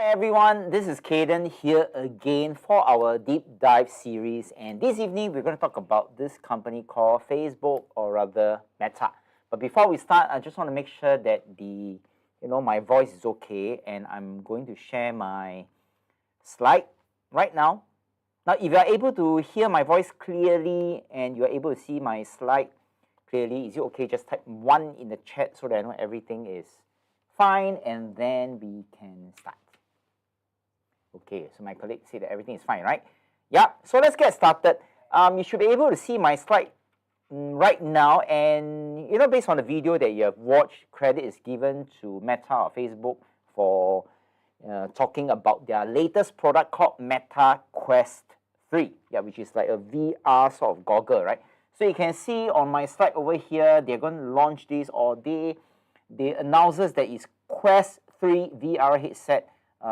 everyone, this is Cayden here again for our deep dive series, and this evening we're going to talk about this company called Facebook, or rather Meta. But before we start, I just want to make sure that my voice is okay, and I'm going to share my slide right now. Now, if you are able to hear my voice clearly and you are able to see my slide clearly, is it okay? Just type 1 in the chat so that I know everything is fine, and then we can start. Okay, so my colleague said that everything is fine, right? Yeah, so let's get started. You should be able to see my slide right now, and based on the video that you have watched, credit is given to Meta or Facebook for talking about their latest product called Meta Quest 3, which is like a VR sort of goggle, right? So you can see on my slide over here, they're going to launch this, or they announces that it's Quest 3 VR headset.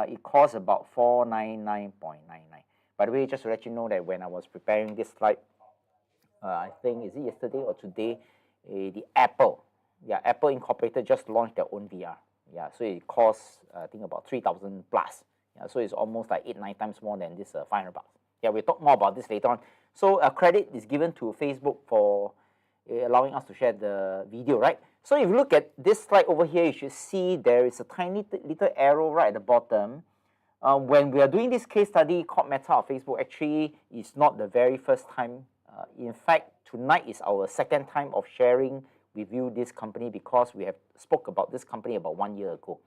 It costs about $499.99. By the way, just to let you know that when I was preparing this slide, I think, is it yesterday or today, the Apple Incorporated just launched their own VR. Yeah, so it costs, I think, about 3,000 plus. Yeah, so it's almost like 8-9 times more than this $500. Yeah, we'll talk more about this later on. So credit is given to Facebook for allowing us to share the video, right? So if you look at this slide over here, you should see there is a tiny little arrow right at the bottom. When we are doing this case study called Meta or Facebook, actually it's not the very first time. In fact, tonight is our second time of sharing with you this company, because we have spoke about this company about 1 year ago.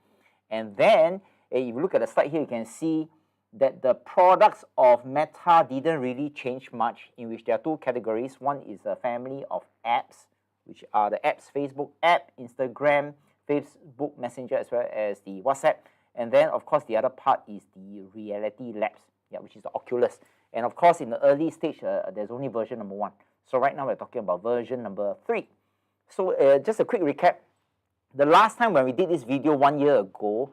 And then, if you look at the slide here, you can see that the products of Meta didn't really change much, in which there are two categories. One is a family of apps, which are the apps, Facebook app, Instagram, Facebook Messenger, as well as the WhatsApp. And then, of course, the other part is the Reality Labs, which is the Oculus. And of course, in the early stage, there's only version number 1. So right now, we're talking about version number 3. So just a quick recap. The last time when we did this video 1 year ago,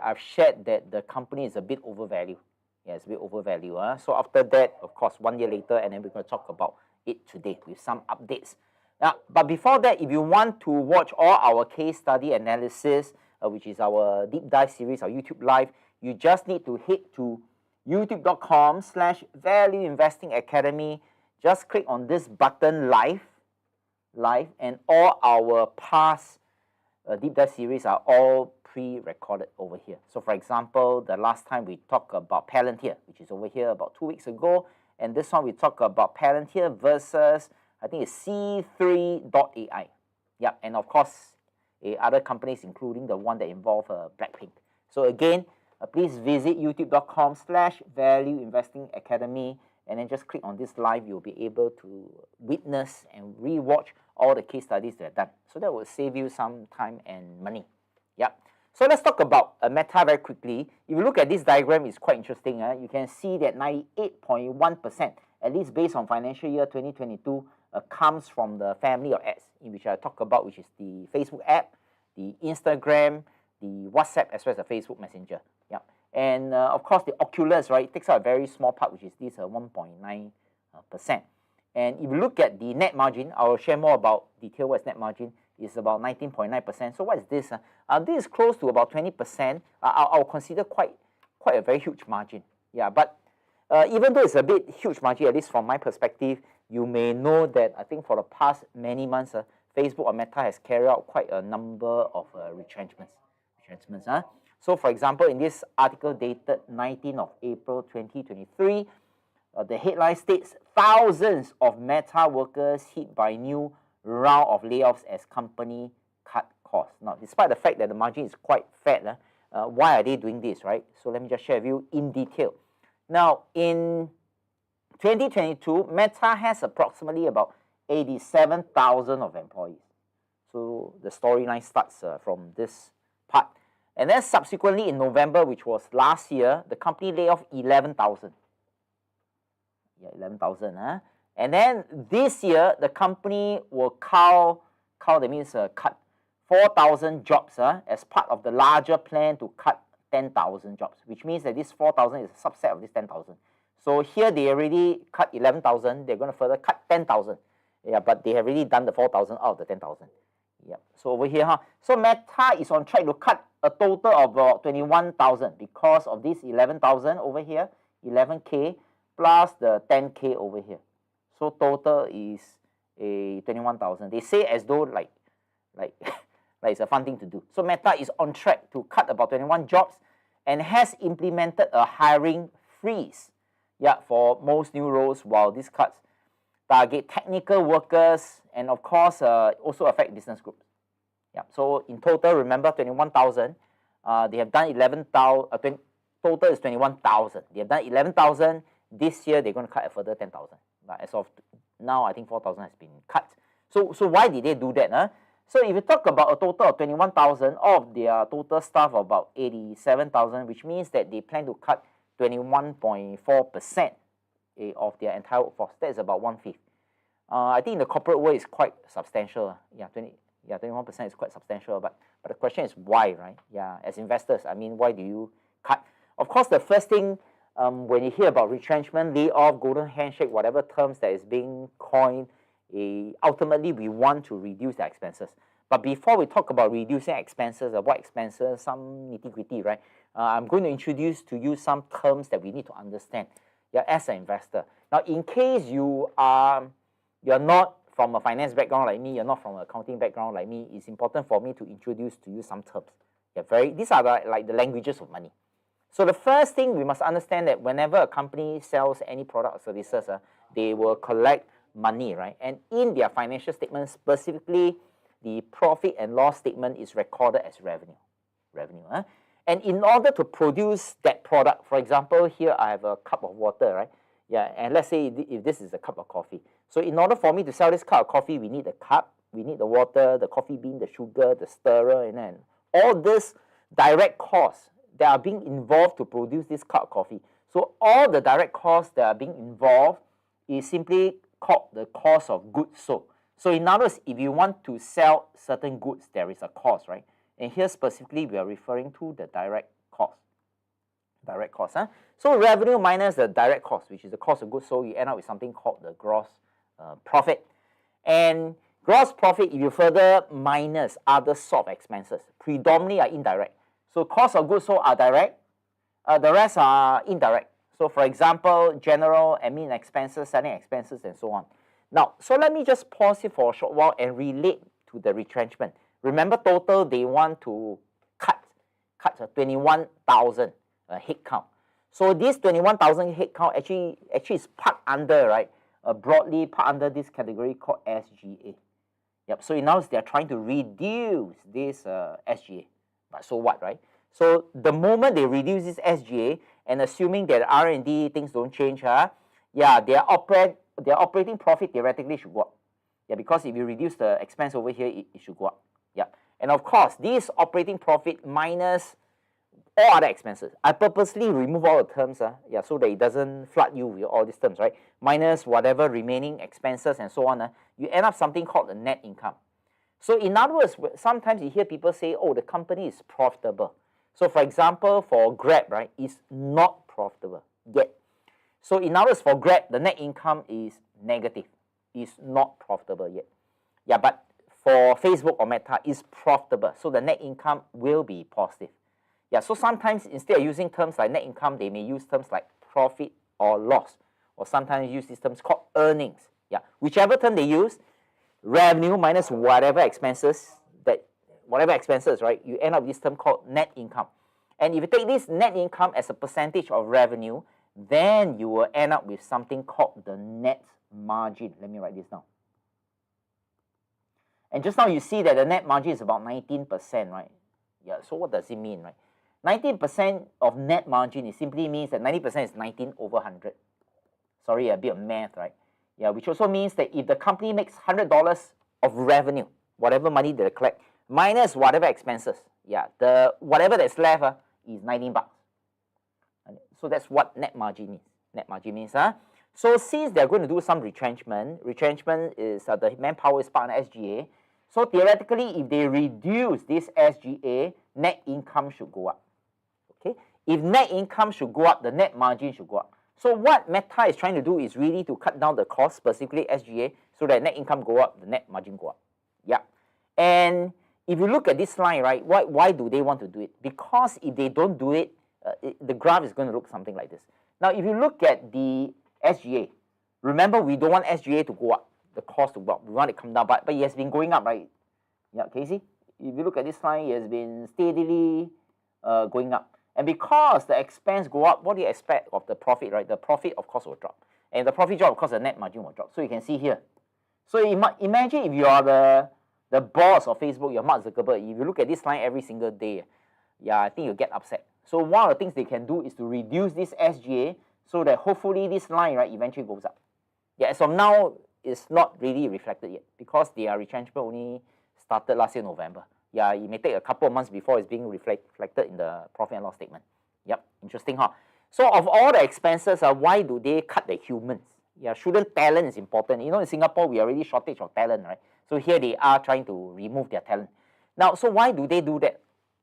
I've shared that the company is a bit overvalued. Yeah, it's a bit overvalued. So after that, of course, 1 year later, and then we're going to talk about it today with some updates. Now, but before that, if you want to watch all our case study analysis, which is our deep dive series, our YouTube live, you just need to head to youtube.com/Value Investing Academy. Just click on this button, live, and all our past deep dive series are all pre-recorded over here. So for example, the last time we talked about Palantir, which is over here about 2 weeks ago, and this one we talk about Palantir versus, I think it's C3.ai. Yeah, and of course, other companies, including the one that involve Blackpink. So again, please visit youtube.com/Value Investing Academy, and then just click on this live. You'll be able to witness and re-watch all the case studies that are done. So that will save you some time and money. Yeah. So let's talk about Meta very quickly. If you look at this diagram, it's quite interesting. You can see that 98.1%, at least based on financial year 2022, comes from the family of apps, in which I talk about, which is the Facebook app, the Instagram, the WhatsApp, as well as the Facebook Messenger. Yeah. And of course, the Oculus, right, takes out a very small part, which is this 1.9%. And if you look at the net margin, I will share more about detail what is net margin. Is about 19.9%. So what is this? This is close to about 20%. I'll consider quite a very huge margin. Yeah, but even though it's a bit huge margin, at least from my perspective, you may know that I think for the past many months, Facebook or Meta has carried out quite a number of retrenchments. So for example, in this article dated 19th of April 2023, the headline states, thousands of Meta workers hit by new round of layoffs as company cut costs. Now, despite the fact that the margin is quite fat, why are they doing this, right? So let me just share with you in detail. Now, in 2022, Meta has approximately about 87,000 of employees. So the storyline starts from this part. And then subsequently in November, which was last year, the company laid off 11,000. Yeah, 11,000. And then this year, the company will that means cut 4,000 jobs as part of the larger plan to cut 10,000 jobs, which means that this 4,000 is a subset of this 10,000. So here they already cut 11,000, they're going to further cut 10,000. Yeah, but they have already done the 4,000 out of the 10,000. Yeah. So over here, so Meta is on track to cut a total of about 21,000 because of this 11,000 over here, 11K plus the 10K over here. So total is a 21,000. They say as though like it's a fun thing to do. So Meta is on track to cut about 21 jobs and has implemented a hiring freeze, for most new roles, while these cuts target technical workers and of course also affect business groups. So in total, remember 21,000. They have done 11,000. Total is 21,000. They have done 11,000. This year they're going to cut a further 10,000. But as of now, I think 4,000 has been cut. So why did they do that? So if you talk about a total of 21,000, of their total staff of about 87,000, which means that they plan to cut 21.4% of their entire workforce. That is about 1/5. I think in the corporate world is quite substantial. 21% is quite substantial. But the question is why, right? As investors, I mean, why do you cut? Of course, the first thing when you hear about retrenchment, layoff, golden handshake, whatever terms that is being coined, ultimately we want to reduce the expenses. But before we talk about reducing expenses, what expenses, some nitty-gritty, right? I'm going to introduce to you some terms that we need to understand as an investor. Now, in case you're not from a finance background like me, you're not from an accounting background like me, it's important for me to introduce to you some terms. These are like the languages of money. So the first thing we must understand that whenever a company sells any product or services, they will collect money, right? And in their financial statements, specifically, the profit and loss statement is recorded as revenue. And in order to produce that product, for example, here I have a cup of water, right? And let's say if this is a cup of coffee. So in order for me to sell this cup of coffee, we need the cup, we need the water, the coffee bean, the sugar, the stirrer, and then all this direct costs that are being involved to produce this cup of coffee. So all the direct costs that are being involved is simply called the cost of goods sold. So in other words, if you want to sell certain goods, there is a cost, right? And here specifically, we are referring to the direct cost. So revenue minus the direct cost, which is the cost of goods sold, you end up with something called the gross profit. And gross profit, if you further minus other sort of expenses, predominantly are indirect. So cost of goods sold are direct, the rest are indirect. So for example, general admin expenses, selling expenses, and so on. Now, so let me just pause here for a short while and relate to the retrenchment. Remember, total they want to cut 21,000 headcount. So this 21,000 headcount actually is parked under, right? Broadly parked under this category called SGA. So in other words, they are trying to reduce this SGA. But so what, right? So the moment they reduce this SGA, and assuming that R&D things don't change, their operating profit theoretically should go up. Because if you reduce the expense over here, it should go up. And of course, this operating profit minus all other expenses. I purposely remove all the terms, so that it doesn't flood you with all these terms, right? Minus whatever remaining expenses and so on, you end up something called the net income. So in other words, sometimes you hear people say, oh, the company is profitable. So for example, for Grab, right, it's not profitable yet. So in other words, for Grab, the net income is negative. It's not profitable yet. But for Facebook or Meta, it's profitable. So the net income will be positive. So sometimes instead of using terms like net income, they may use terms like profit or loss. Or sometimes use these terms called earnings. Whichever term they use, revenue minus whatever expenses, right, you end up with this term called net income. And if you take this net income as a percentage of revenue, then you will end up with something called the net margin. Let me write this down. And just now you see that the net margin is about 19%, right? So what does it mean, right? 19% of net margin, it simply means that 90% is 19 over 100. Sorry, a bit of math, right? Which also means that if the company makes $100 of revenue, whatever money they collect, minus whatever expenses, the whatever that's left is 19 bucks. So that's what net margin means. Net margin means, So since they're going to do some retrenchment is the manpower is part of SGA. So theoretically, if they reduce this SGA, net income should go up. Okay? If net income should go up, the net margin should go up. So what Meta is trying to do is really to cut down the cost, specifically SGA, so that net income go up, the net margin go up. And if you look at this line, right, why do they want to do it? Because if they don't do it, the graph is going to look something like this. Now, if you look at the SGA, remember we don't want SGA to go up, the cost to go up. We want it to come down, but it has been going up, right? Yeah, can you see? If you look at this line, it has been steadily going up. And because the expense go up, what do you expect of the profit, right? The profit, of course, will drop. And the profit drop, of course, the net margin will drop. So you can see here. So imagine if you are the boss of Facebook, you're Mark Zuckerberg, if you look at this line every single day, yeah, I think you'll get upset. So one of the things they can do is to reduce this SGA so that hopefully this line, right, eventually goes up. Yeah, so now it's not really reflected yet because their retrenchment only started last year November. Yeah, it may take a couple of months before it's being reflected in the profit and loss statement. Yep, interesting, huh? So of all the expenses, why do they cut the humans? Yeah, shouldn't talent is important? You know, in Singapore, we are already shortage of talent, right? So here they are trying to remove their talent. Now, so why do they do that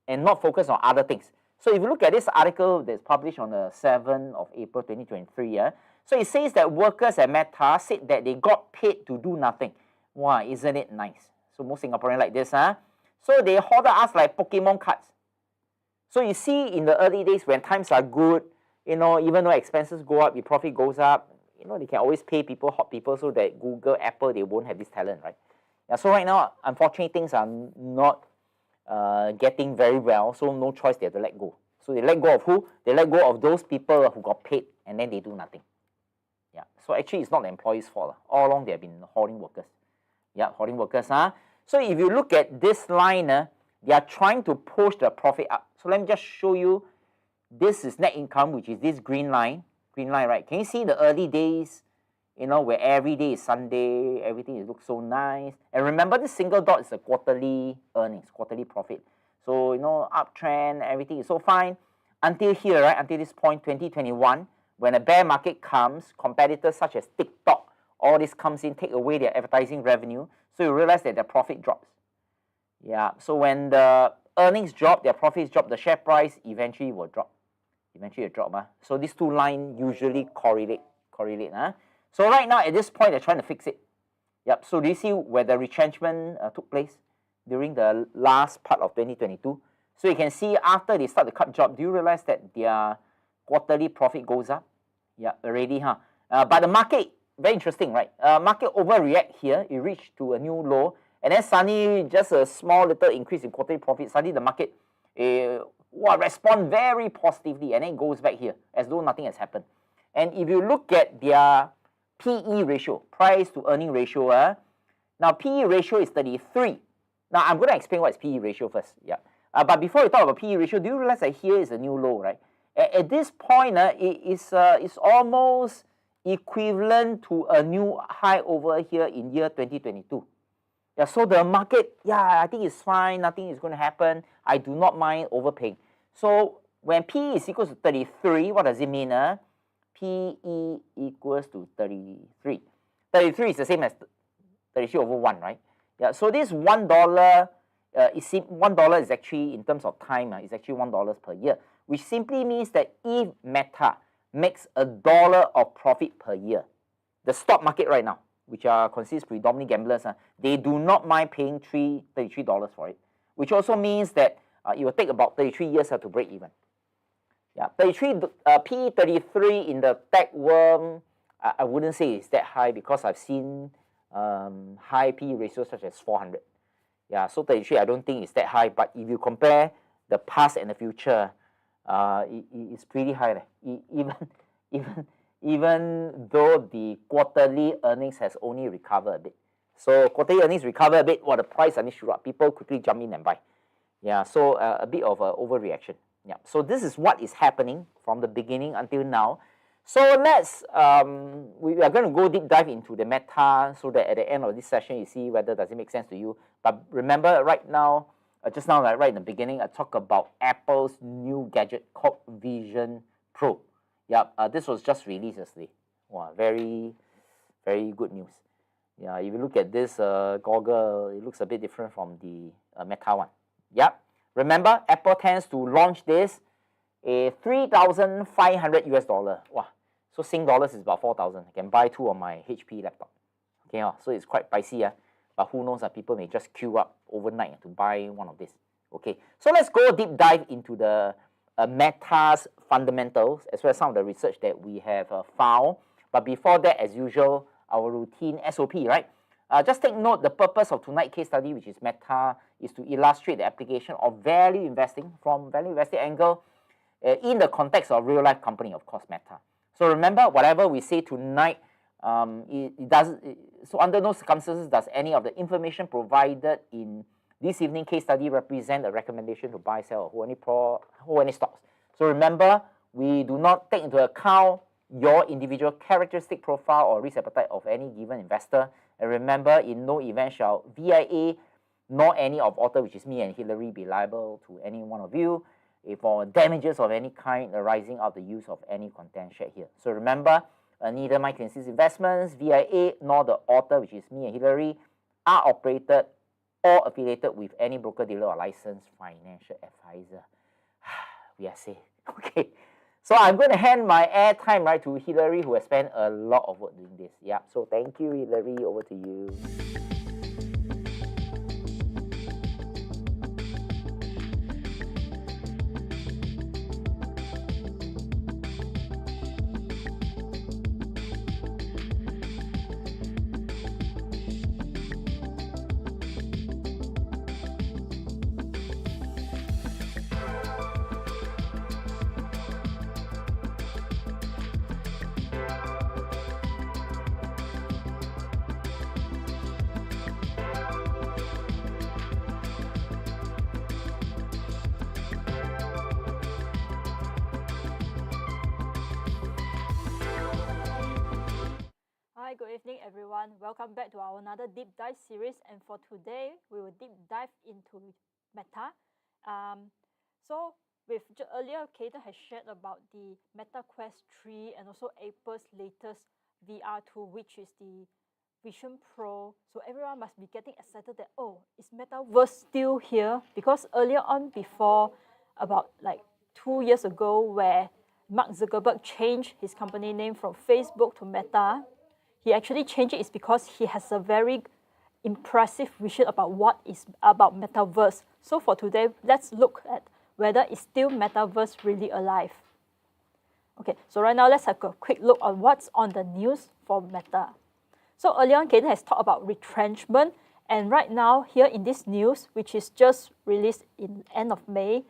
and not focus on other things? So if you look at this article that's published on the 7th of April 2023, yeah, so it says that workers at Meta said that they got paid to do nothing. Wow, isn't it nice? So most Singaporeans like this, huh? So they hoarded us like Pokemon cards. So you see in the early days when times are good, you know, even though expenses go up, your profit goes up, you know, they can always pay people, hot people, so that Google, Apple, they won't have this talent, right? Yeah, so right now, unfortunately, things are not getting very well, so no choice, they have to let go. So they let go of who? They let go of those people who got paid and then they do nothing. Yeah, so actually it's not the employees' fault. All along they have been hoarding workers. Yeah, hoarding workers. So if you look at this line, they are trying to push the profit up. So let me just show you. This is net income, which is this green line. Green line, right? Can you see the early days, you know, where every day is Sunday, everything looks so nice. And remember, this single dot is the quarterly earnings, quarterly profit. So, you know, uptrend, everything is so fine. Until here, right? Until this point, 2021, when a bear market comes, competitors such as TikTok, all this comes in, take away their advertising revenue. So you realize that their profit drops. Yeah, so when the earnings drop, their profits drop, the share price eventually will drop. Eventually it will drop. So these two lines usually correlate. So right now, at this point, they're trying to fix it. Yep, so do you see where the retrenchment took place during the last part of 2022? So you can see after they start the cut job, do you realize that their quarterly profit goes up? Yeah, already, huh? But the market, very interesting, right? Market overreact here. It reached to a new low. And then suddenly, just a small little increase in quarterly profit. Suddenly, the market respond very positively. And then it goes back here as though nothing has happened. And if you look at their PE ratio, price to earning ratio, now PE ratio is 33. Now, I'm going to explain what is PE ratio first. Yeah. But before we talk about PE ratio, do you realize that here is a new low, right? At this point, it's almost equivalent to a new high over here in year 2022. Yeah, so the market, yeah, I think it's fine. Nothing is going to happen. I do not mind overpaying. So when PE is equal to 33, what does it mean? PE equals to 33. 33 is the same as 33 over 1, right? Yeah, so this $1, $1 is actually, in terms of time, is actually $1 per year, which simply means that if Meta makes $1 of profit per year, the stock market right now, which consists predominantly gamblers, they do not mind paying $33 for it, which also means that it will take about 33 years to break even. Yeah, PE 33 in the tech world, I wouldn't say it's that high because I've seen high PE ratios such as 400. Yeah, so 33 I don't think it's that high, but if you compare the past and the future, it's pretty high. Even though the quarterly earnings has only recovered a bit. So quarterly earnings recover a bit, the price suddenly shoot up. People quickly jump in and buy. Yeah, so a bit of an overreaction. Yeah, so this is what is happening from the beginning until now. So let's, we are going to go deep dive into the Meta so that at the end of this session, you see whether does it make sense to you. But remember right now, just now, right in the beginning, I talked about Apple's new gadget called Vision Pro. Yeah, this was just released yesterday. Wow, very, very good news. Yeah, if you look at this goggle, it looks a bit different from the Meta one. Yep. Remember, Apple tends to launch this a $3,500 US. Wow. So Sing dollars is about 4,000. I can buy 2 on my HP laptop. Okay, so it's quite pricey. But who knows? People may just queue up overnight to buy one of these. Okay, so let's go deep dive into the Meta's fundamentals as well as some of the research that we have found. But before that, as usual, our routine SOP, right? Just take note, the purpose of tonight's case study, which is Meta, is to illustrate the application of value investing from value investing angle in the context of real life company, of course, Meta. So remember, whatever we say tonight, so under no circumstances does any of the information provided in this evening case study represent a recommendation to buy, sell, or hold any stocks. So remember, we do not take into account your individual characteristic profile or risk appetite of any given investor. And remember, in no event shall VIA nor any of author, which is me and Hillary, be liable to any one of you for damages of any kind arising out of the use of any content shared here. So remember, neither my Clancy's investments, VIA, nor the author, which is me and Hillary, are operated or affiliated with any broker, dealer, or licensed financial advisor. We are safe. Okay. So I'm going to hand my airtime right to Hillary, who has spent a lot of work doing this. Yeah. So thank you, Hillary. Over to you. Hi, good evening everyone. Welcome back to our another deep dive series, and for today we will deep dive into Meta. Earlier Cayden has shared about the Meta Quest 3 and also Apple's latest VR tool, which is the Vision Pro. So everyone must be getting excited that, oh, is Metaverse still here? Because earlier on, before about like 2 years ago, where Mark Zuckerberg changed his company name from Facebook to Meta, he actually changed it is because he has a very impressive vision about what is about Metaverse. So for today, let's look at whether it's still Metaverse really alive. Okay, so right now let's have a quick look on what's on the news for Meta. So earlier on, Cayden has talked about retrenchment, and right now here in this news, which is just released in end of May,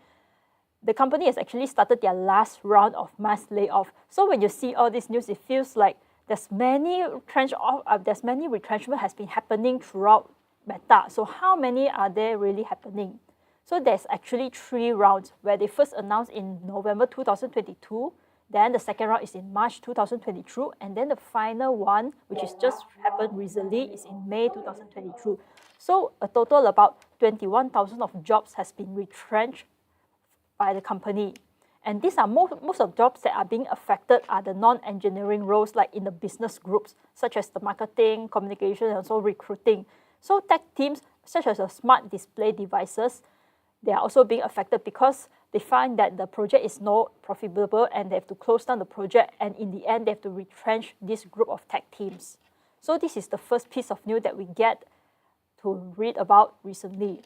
the company has actually started their last round of mass layoff. So when you see all this news, it feels like there's many retrenchment has been happening throughout Meta. So how many are there really happening? So there's actually 3 rounds, where they first announced in November 2022, then the second round is in March 2022, and then the final one, which is just happened recently, is in May 2022. So a total about 21,000 of jobs has been retrenched by the company. And these are most of the jobs that are being affected are the non-engineering roles, like in the business groups, such as the marketing, communication, and also recruiting. So tech teams, such as the smart display devices, they are also being affected because they find that the project is not profitable and they have to close down the project, and in the end, they have to retrench this group of tech teams. So this is the first piece of news that we get to read about recently.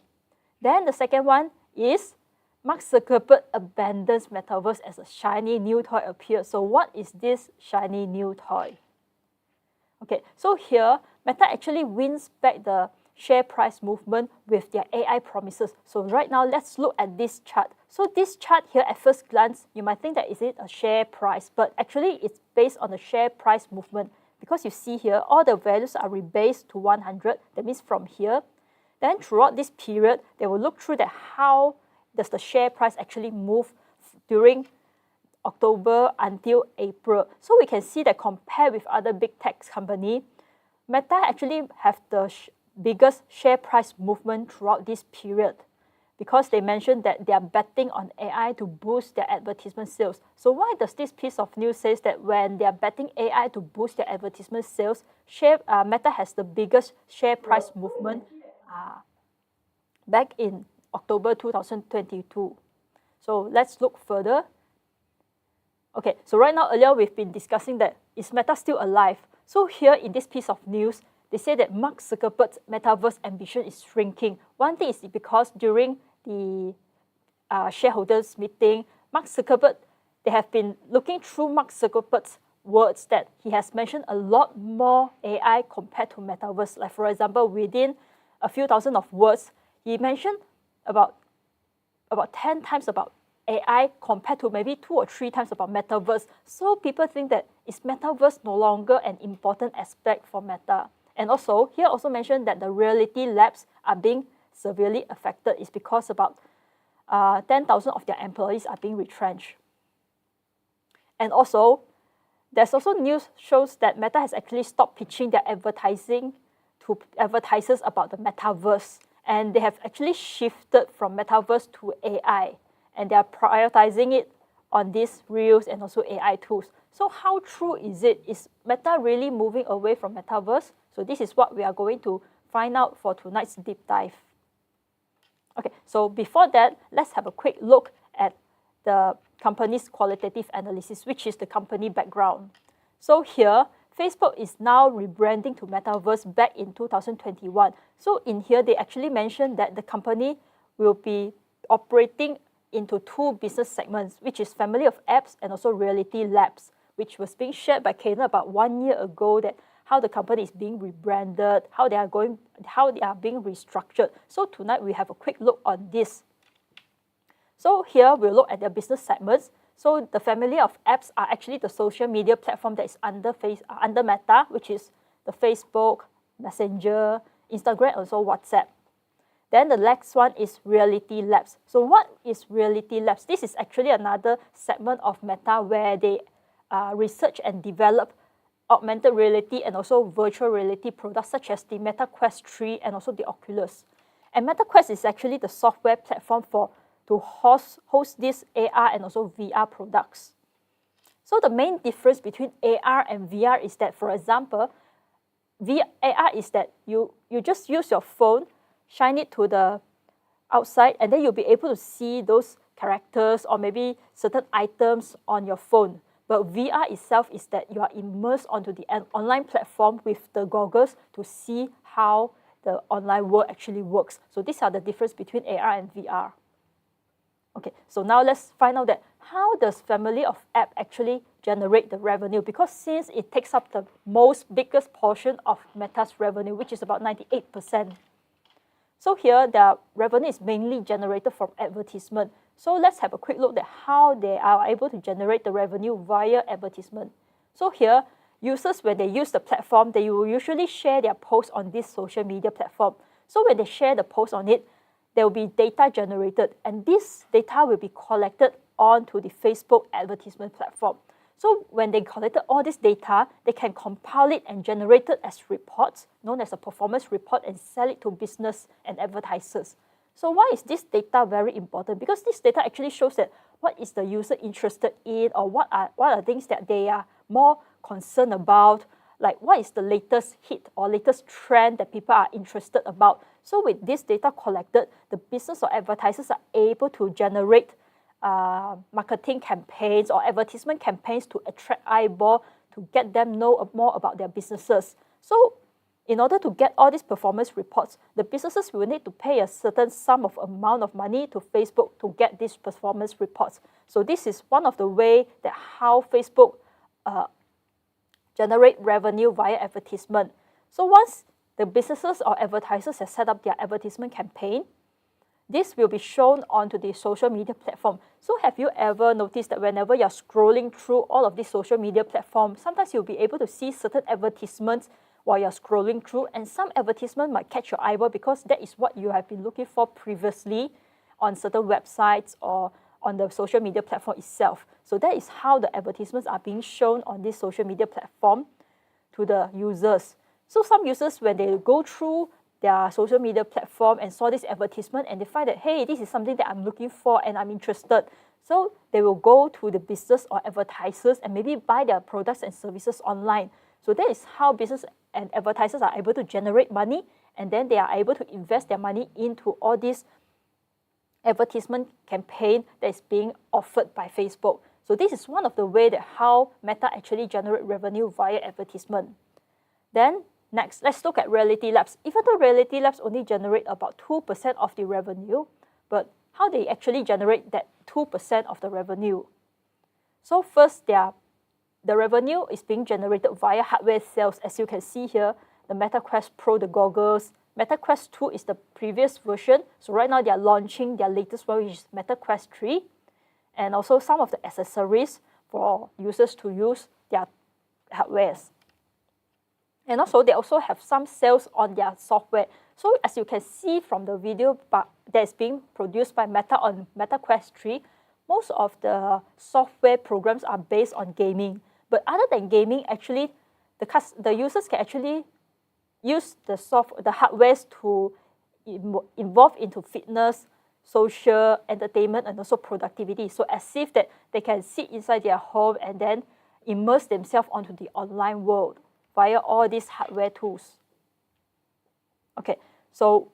Then the second one is Mark Zuckerberg abandons Metaverse as a shiny new toy appears. So what is this shiny new toy? Okay, so here, Meta actually wins back the share price movement with their AI promises. So right now, let's look at this chart. So this chart here, at first glance, you might think that is it a share price, but actually it's based on the share price movement, because you see here, all the values are rebased to 100. That means from here. Then throughout this period, they will look through that how does the share price actually move during October until April. So we can see that compared with other big tech companies, Meta actually have the biggest share price movement throughout this period, because they mentioned that they are betting on AI to boost their advertisement sales. So why does this piece of news say that when they are betting AI to boost their advertisement sales, Meta has the biggest share price movement back in October 2022. So let's look further. Okay, so right now, earlier we've been discussing that is Meta still alive? So here in this piece of news, they say that Mark Zuckerberg's metaverse ambition is shrinking. One thing is because during the shareholders meeting, Mark Zuckerberg, they have been looking through Mark Zuckerberg's words that he has mentioned a lot more AI compared to metaverse. Like for example, within a few thousand of words, he mentioned about 10 times about AI compared to maybe 2 or 3 times about metaverse. So people think that is metaverse no longer an important aspect for Meta. And also, here also mentioned that the reality labs are being severely affected. It's because about 10,000 of their employees are being retrenched. And also, there's also news shows that Meta has actually stopped pitching their advertising to advertisers about the metaverse. And they have actually shifted from metaverse to AI. And they are prioritizing it on these Reels and also AI tools. So how true is it? Is Meta really moving away from metaverse? So this is what we are going to find out for tonight's deep dive. Okay, so before that, let's have a quick look at the company's qualitative analysis, which is the company background. So here, Facebook is now rebranding to Metaverse back in 2021. So in here, they actually mentioned that the company will be operating into 2 business segments, which is family of apps and also reality labs, which was being shared by Cayden about 1 year ago, that how the company is being rebranded, how they are being restructured. So tonight we have a quick look on this. So here we'll look at their business segments. So the family of apps are actually the social media platform that is under Meta, which is the Facebook, Messenger, Instagram, also WhatsApp. Then the next one is Reality Labs. So what is Reality Labs? This is actually another segment of Meta where they research and develop augmented reality and also virtual reality products such as the Meta Quest 3 and also the Oculus. And Meta Quest is actually the software platform to host these AR and also VR products. So the main difference between AR and VR is that, for example, AR is that you just use your phone, shine it to the outside, and then you'll be able to see those characters or maybe certain items on your phone. But VR itself is that you are immersed onto the online platform with the goggles to see how the online world actually works. So these are the difference between AR and VR. Okay, so now let's find out that how does family of app actually generate the revenue, because since it takes up the biggest portion of Meta's revenue, which is about 98%. So here, their revenue is mainly generated from advertisement. So let's have a quick look at how they are able to generate the revenue via advertisement. So here, users, when they use the platform, they will usually share their posts on this social media platform. So when they share the post on it, there will be data generated, and this data will be collected onto the Facebook advertisement platform. So when they collected all this data, they can compile it and generate it as reports, known as a performance report, and sell it to business and advertisers. So why is this data very important? Because this data actually shows that what is the user interested in, or what are things that they are more concerned about, like what is the latest hit or latest trend that people are interested about. So with this data collected, the business or advertisers are able to generate marketing campaigns or advertisement campaigns to attract eyeball, to get them know more about their businesses. So in order to get all these performance reports, the businesses will need to pay a certain sum of amount of money to Facebook to get these performance reports. So this is one of the way that how Facebook generate revenue via advertisement. So once the businesses or advertisers have set up their advertisement campaign, this will be shown onto the social media platform. So have you ever noticed that whenever you're scrolling through all of these social media platforms, sometimes you'll be able to see certain advertisements while you're scrolling through, and some advertisement might catch your eyeball because that is what you have been looking for previously on certain websites or on the social media platform itself. So that is how the advertisements are being shown on this social media platform to the users. So some users, when they go through their social media platform and saw this advertisement and they find that, hey, this is something that I'm looking for and I'm interested. So they will go to the business or advertisers and maybe buy their products and services online. So that is how business and advertisers are able to generate money, and then they are able to invest their money into all these advertisement campaign that is being offered by Facebook. So this is one of the way that how Meta actually generate revenue via advertisement. Then Next, let's look at Reality Labs. Even though Reality Labs only generate about 2% of the revenue, but how they actually generate that 2% of the revenue? So first, the revenue is being generated via hardware sales. As you can see here, the Meta Quest Pro, the goggles. Meta Quest 2 is the previous version. So right now they are launching their latest one, which is Meta Quest 3. And also some of the accessories for users to use their hardwares. And also they also have some sales on their software. So as you can see from the video that's being produced by Meta on Meta Quest 3, most of the software programs are based on gaming. But other than gaming, actually, the users can actually use the hardwares to involve into fitness, social, entertainment, and also productivity. So as if that they can sit inside their home and then immerse themselves onto the online world via all these hardware tools. Okay, so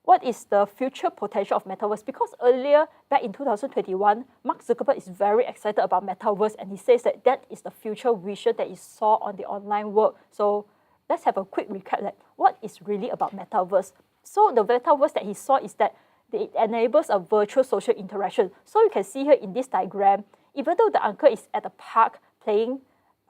what is the future potential of Metaverse? Because earlier, back in 2021, Mark Zuckerberg is very excited about Metaverse, and he says that that is the future vision that he saw on the online world. So let's have a quick recap. Like, what is really about Metaverse? So the Metaverse that he saw is that it enables a virtual social interaction. So you can see here in this diagram, even though the uncle is at the park playing,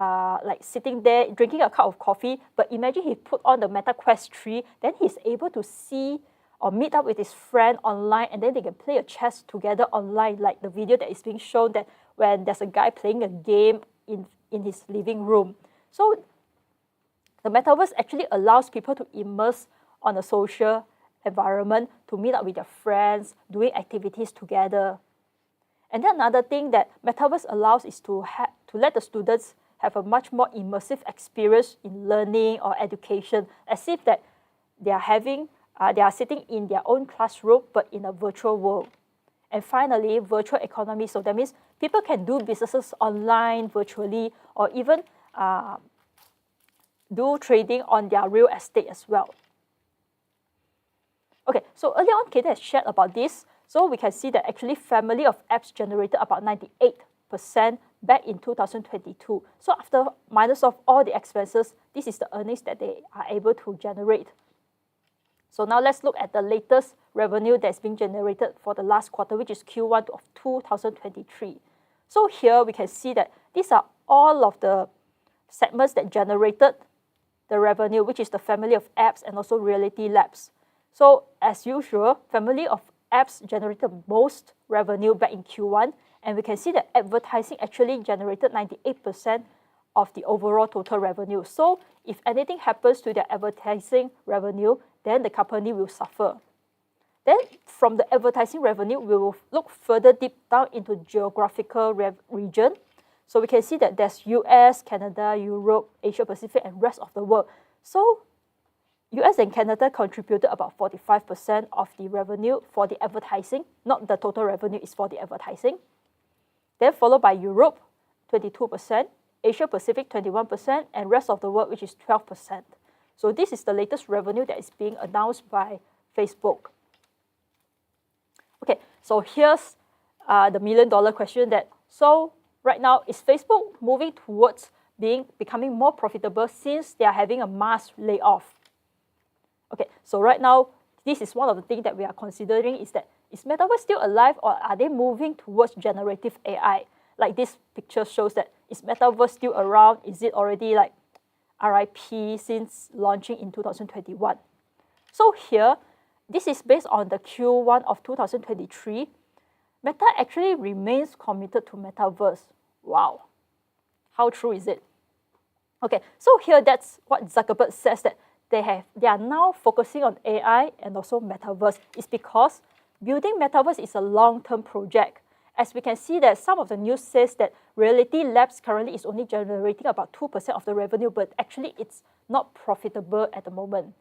like sitting there drinking a cup of coffee, but imagine he put on the Meta Quest 3, then he's able to see or meet up with his friend online, and then they can play a chess together online, like the video that is being shown that when there's a guy playing a game in his living room. So the Metaverse actually allows people to immerse on a social environment, to meet up with their friends, doing activities together. And then another thing that Metaverse allows is to let the students have a much more immersive experience in learning or education, as if that they are sitting in their own classroom, but in a virtual world. And finally, virtual economy. So that means people can do businesses online, virtually, or even do trading on their real estate as well. Okay, so earlier on, Cayden has shared about this. So we can see that actually family of apps generated about 98% back in 2022. So after minus off all the expenses, this is the earnings that they are able to generate. So now let's look at the latest revenue that's been generated for the last quarter, which is Q1 of 2023. So here we can see that these are all of the segments that generated the revenue, which is the family of apps and also Reality Labs. So as usual, family of apps generated most revenue back in Q1, and we can see that advertising actually generated 98% of the overall total revenue. So if anything happens to their advertising revenue, then the company will suffer. Then from the advertising revenue, we will look further deep down into geographical region. So we can see that there's US, Canada, Europe, Asia Pacific, and rest of the world. So US and Canada contributed about 45% of the revenue for the advertising, not the total revenue is for the advertising. Then followed by Europe, 22%, Asia Pacific, 21%, and rest of the world, which is 12%. So this is the latest revenue that is being announced by Facebook. Okay, so here's the million-dollar question that, so right now, is Facebook moving towards becoming more profitable since they are having a mass layoff? Okay, so right now, this is one of the things that we are considering is that, is Metaverse still alive or are they moving towards generative AI? Like this picture shows that, is Metaverse still around? Is it already like RIP since launching in 2021? So here, this is based on the Q1 of 2023. Meta actually remains committed to Metaverse. Wow, how true is it? Okay, so here that's what Zuckerberg says that they are now focusing on AI and also Metaverse. It's because building Metaverse is a long-term project. As we can see that some of the news says that Reality Labs currently is only generating about 2% of the revenue, but actually it's not profitable at the moment.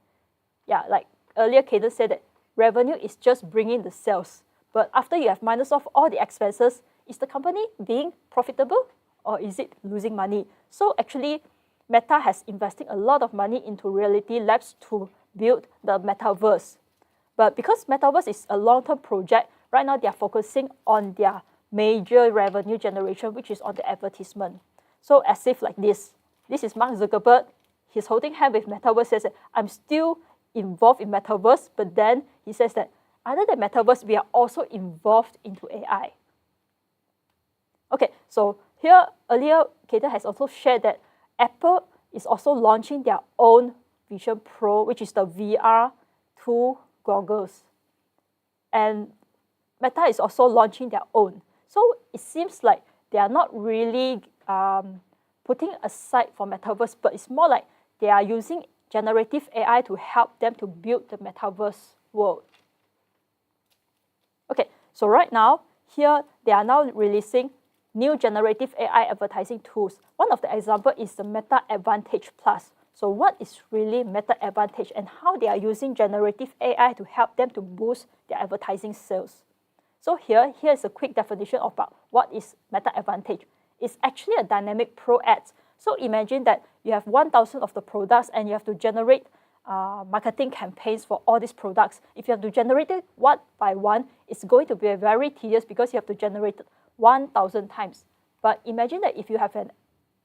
Yeah, like earlier Cayden said that revenue is just bringing the sales. But after you have minus off all the expenses, is the company being profitable or is it losing money? So actually, Meta has invested a lot of money into Reality Labs to build the Metaverse. But because Metaverse is a long-term project, right now they are focusing on their major revenue generation, which is on the advertisement. So as if like this is Mark Zuckerberg, he's holding hand with Metaverse, says that I'm still involved in Metaverse, but then he says that other than Metaverse, we are also involved into AI. Okay, so here earlier, Cayden has also shared that Apple is also launching their own Vision Pro, which is the VR2 goggles. And Meta is also launching their own. So it seems like they are not really putting aside for Metaverse, but it's more like they are using generative AI to help them to build the Metaverse world. Okay, so right now, here they are now releasing new generative AI advertising tools. One of the examples is the Meta Advantage Plus. So what is really Meta Advantage and how they are using generative AI to help them to boost their advertising sales? So here's a quick definition about what is Meta Advantage. It's actually a dynamic pro ads. So imagine that you have 1,000 of the products and you have to generate marketing campaigns for all these products. If you have to generate it one by one, it's going to be very tedious because you have to generate it 1,000 times. But imagine that if you have an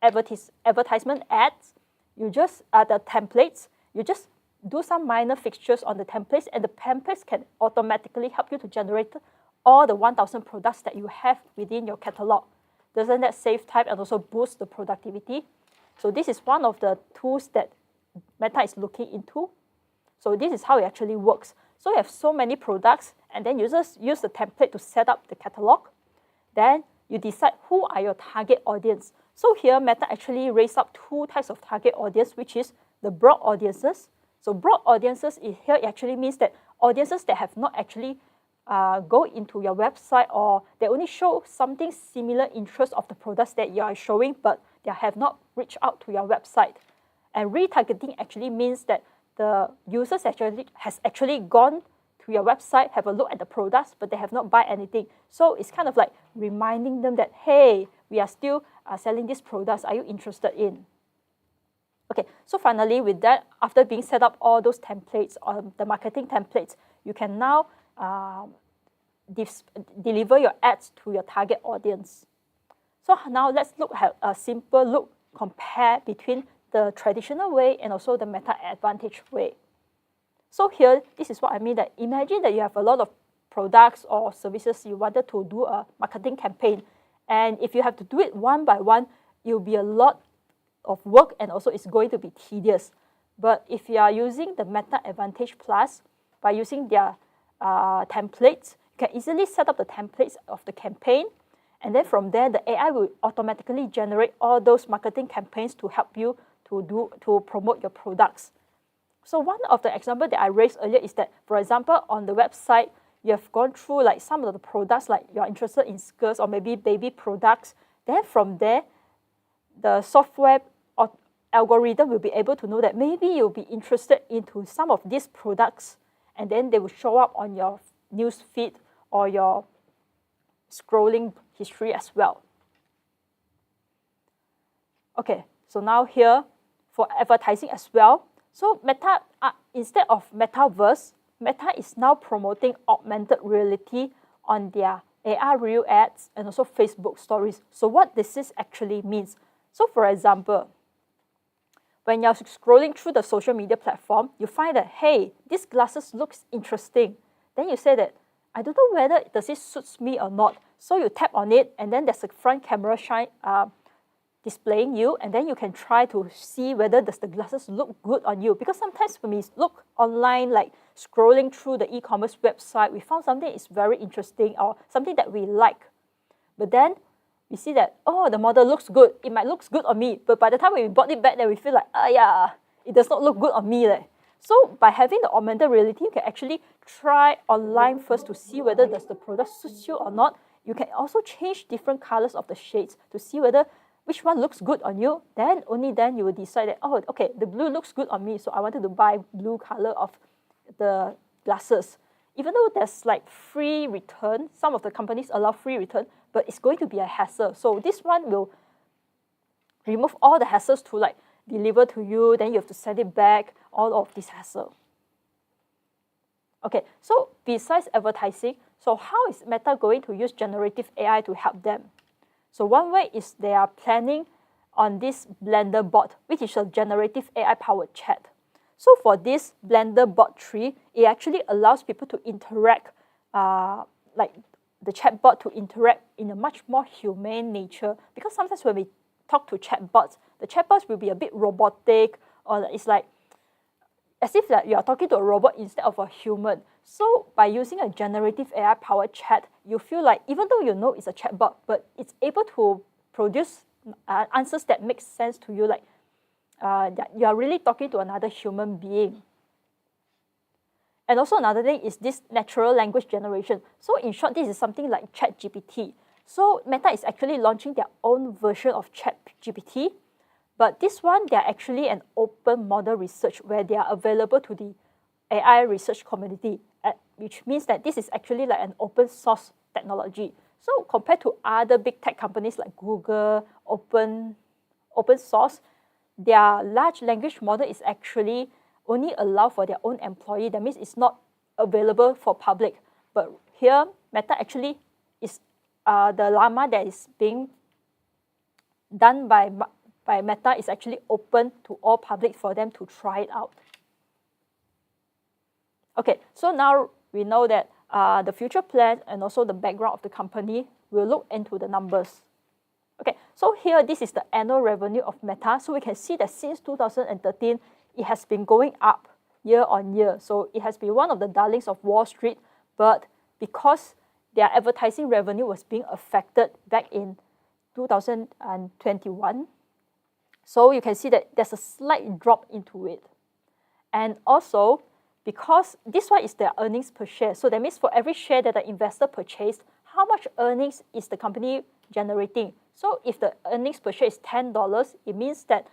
advertisement ads, you just the templates, you just do some minor fixtures on the templates, and the templates can automatically help you to generate all the 1,000 products that you have within your catalog. Doesn't that save time and also boost the productivity? So this is one of the tools that Meta is looking into. So this is how it actually works. So you have so many products, and then you just use the template to set up the catalog. Then you decide who are your target audience. So here, Meta actually raised up two types of target audience, which is the broad audiences. So broad audiences here it actually means that audiences that have not actually go into your website, or they only show something similar interest of the products that you are showing, but they have not reached out to your website. And retargeting actually means that the users has actually gone to your website, have a look at the products, but they have not buy anything. So it's kind of like reminding them that, hey, we are still selling these products. Are you interested in? Okay, so finally with that, after being set up all those templates, the marketing templates, you can now deliver your ads to your target audience. So now let's look at a simple compare between the traditional way and also the Meta Advantage way. So here, this is what I mean, that imagine that you have a lot of products or services you wanted to do a marketing campaign. And if you have to do it one by one, it will be a lot of work and also it's going to be tedious. But if you are using the Meta Advantage Plus, by using their templates, you can easily set up the templates of the campaign. And then from there, the AI will automatically generate all those marketing campaigns to help you to promote your products. So one of the examples that I raised earlier is that, for example, on the website, you have gone through like some of the products, like you're interested in skirts or maybe baby products. Then from there, the software or algorithm will be able to know that maybe you'll be interested into some of these products, and then they will show up on your news feed or your scrolling history as well. Okay, so now here for advertising as well. So Meta, instead of Metaverse, Meta is now promoting augmented reality on their AR Real ads and also Facebook stories. So what this actually means. So for example, when you're scrolling through the social media platform, you find that, hey, this glasses looks interesting. Then you say that, I don't know whether does it suits me or not. So you tap on it, and then there's a front camera displaying you, and then you can try to see whether does the glasses look good on you. Because sometimes when we look online, like scrolling through the e-commerce website, we found something is very interesting or something that we like. But then we see that, oh, the model looks good. It might look good on me, but by the time when we bought it back, then we feel like, yeah, it does not look good on me. So by having the augmented reality, you can actually try online first to see whether does the product suits you or not. You can also change different colors of the shades to see whether which one looks good on you. Then only then you will decide that, oh, okay, the blue looks good on me, so I wanted to buy blue color of the glasses. Even though there's like free return, some of the companies allow free return, but it's going to be a hassle. So this one will remove all the hassles to like deliver to you, then you have to send it back, all of this hassle. Okay, so besides advertising, so how is Meta going to use generative AI to help them? So one way is they are planning on this Blender bot, which is a generative AI-powered chat. So for this Blender bot tree, it actually allows people to interact, like the chatbot to interact in a much more humane nature. Because sometimes when we talk to chatbots, the chatbots will be a bit robotic, or it's like as if that you are talking to a robot instead of a human. So by using a generative AI-powered chat, you feel like even though you know it's a chatbot, but it's able to produce answers that make sense to you, like that you are really talking to another human being. And also another thing is this natural language generation. So in short, this is something like ChatGPT. So Meta is actually launching their own version of ChatGPT, but this one, they're actually an open model research where they are available to the AI research community, which means that this is actually like an open source technology. So compared to other big tech companies like Google, open source, their large language model is actually only allowed for their own employee. That means it's not available for public. But here, Meta actually is the llama that is being done by Meta is actually open to all public for them to try it out. Okay, so now we know that the future plan and also the background of the company will look into the numbers. Okay, so here this is the annual revenue of Meta. So we can see that since 2013, it has been going up year on year. So it has been one of the darlings of Wall Street, but because their advertising revenue was being affected back in 2021, so you can see that there's a slight drop into it. And also, because this one is their earnings per share, so that means for every share that the investor purchased, how much earnings is the company generating? So if the earnings per share is $10, it means that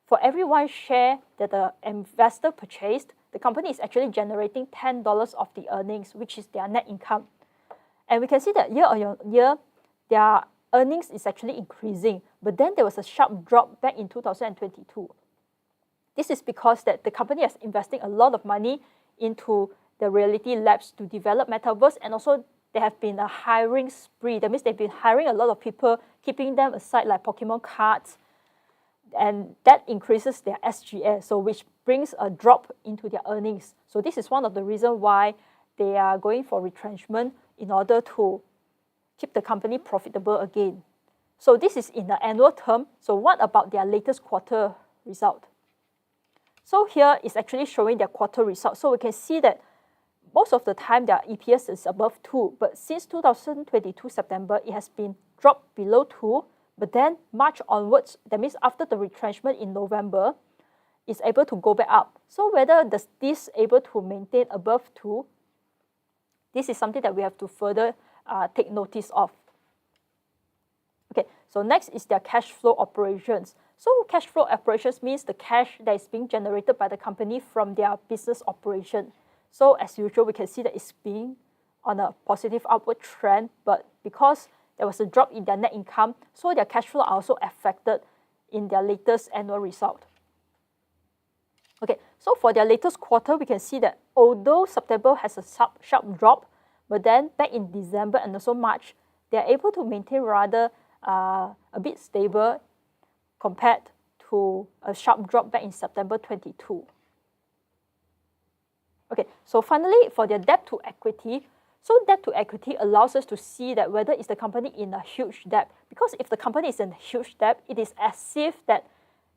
for every one share that the investor purchased, the company is actually generating $10 of the earnings, which is their net income. And we can see that year on year, their earnings is actually increasing, but then there was a sharp drop back in 2022. This is because that the company is investing a lot of money into the reality labs to develop metaverse, and also there have been a hiring spree. That means they've been hiring a lot of people, keeping them aside like Pokemon cards, and that increases their SGS, so which brings a drop into their earnings. So this is one of the reasons why they are going for retrenchment in order to keep the company profitable again. So this is in the annual term. So what about their latest quarter result? So here is actually showing their quarter result. So we can see that most of the time their EPS is above 2, but since 2022 September, it has been dropped below 2, but then March onwards, that means after the retrenchment in November, is able to go back up. So whether this able to maintain above 2, this is something that we have to further take notice of. Okay, so next is their cash flow operations. So cash flow operations means the cash that is being generated by the company from their business operation. So as usual, we can see that it's being on a positive upward trend, but because there was a drop in their net income, so their cash flow are also affected in their latest annual result. Okay, so for their latest quarter, we can see that although September has a sharp drop, but then back in December and also March, they are able to maintain rather a bit stable compared to a sharp drop back in September 22. Okay, so finally, for their debt to equity, so debt to equity allows us to see that whether is the company in a huge debt. Because if the company is in a huge debt, it is as if that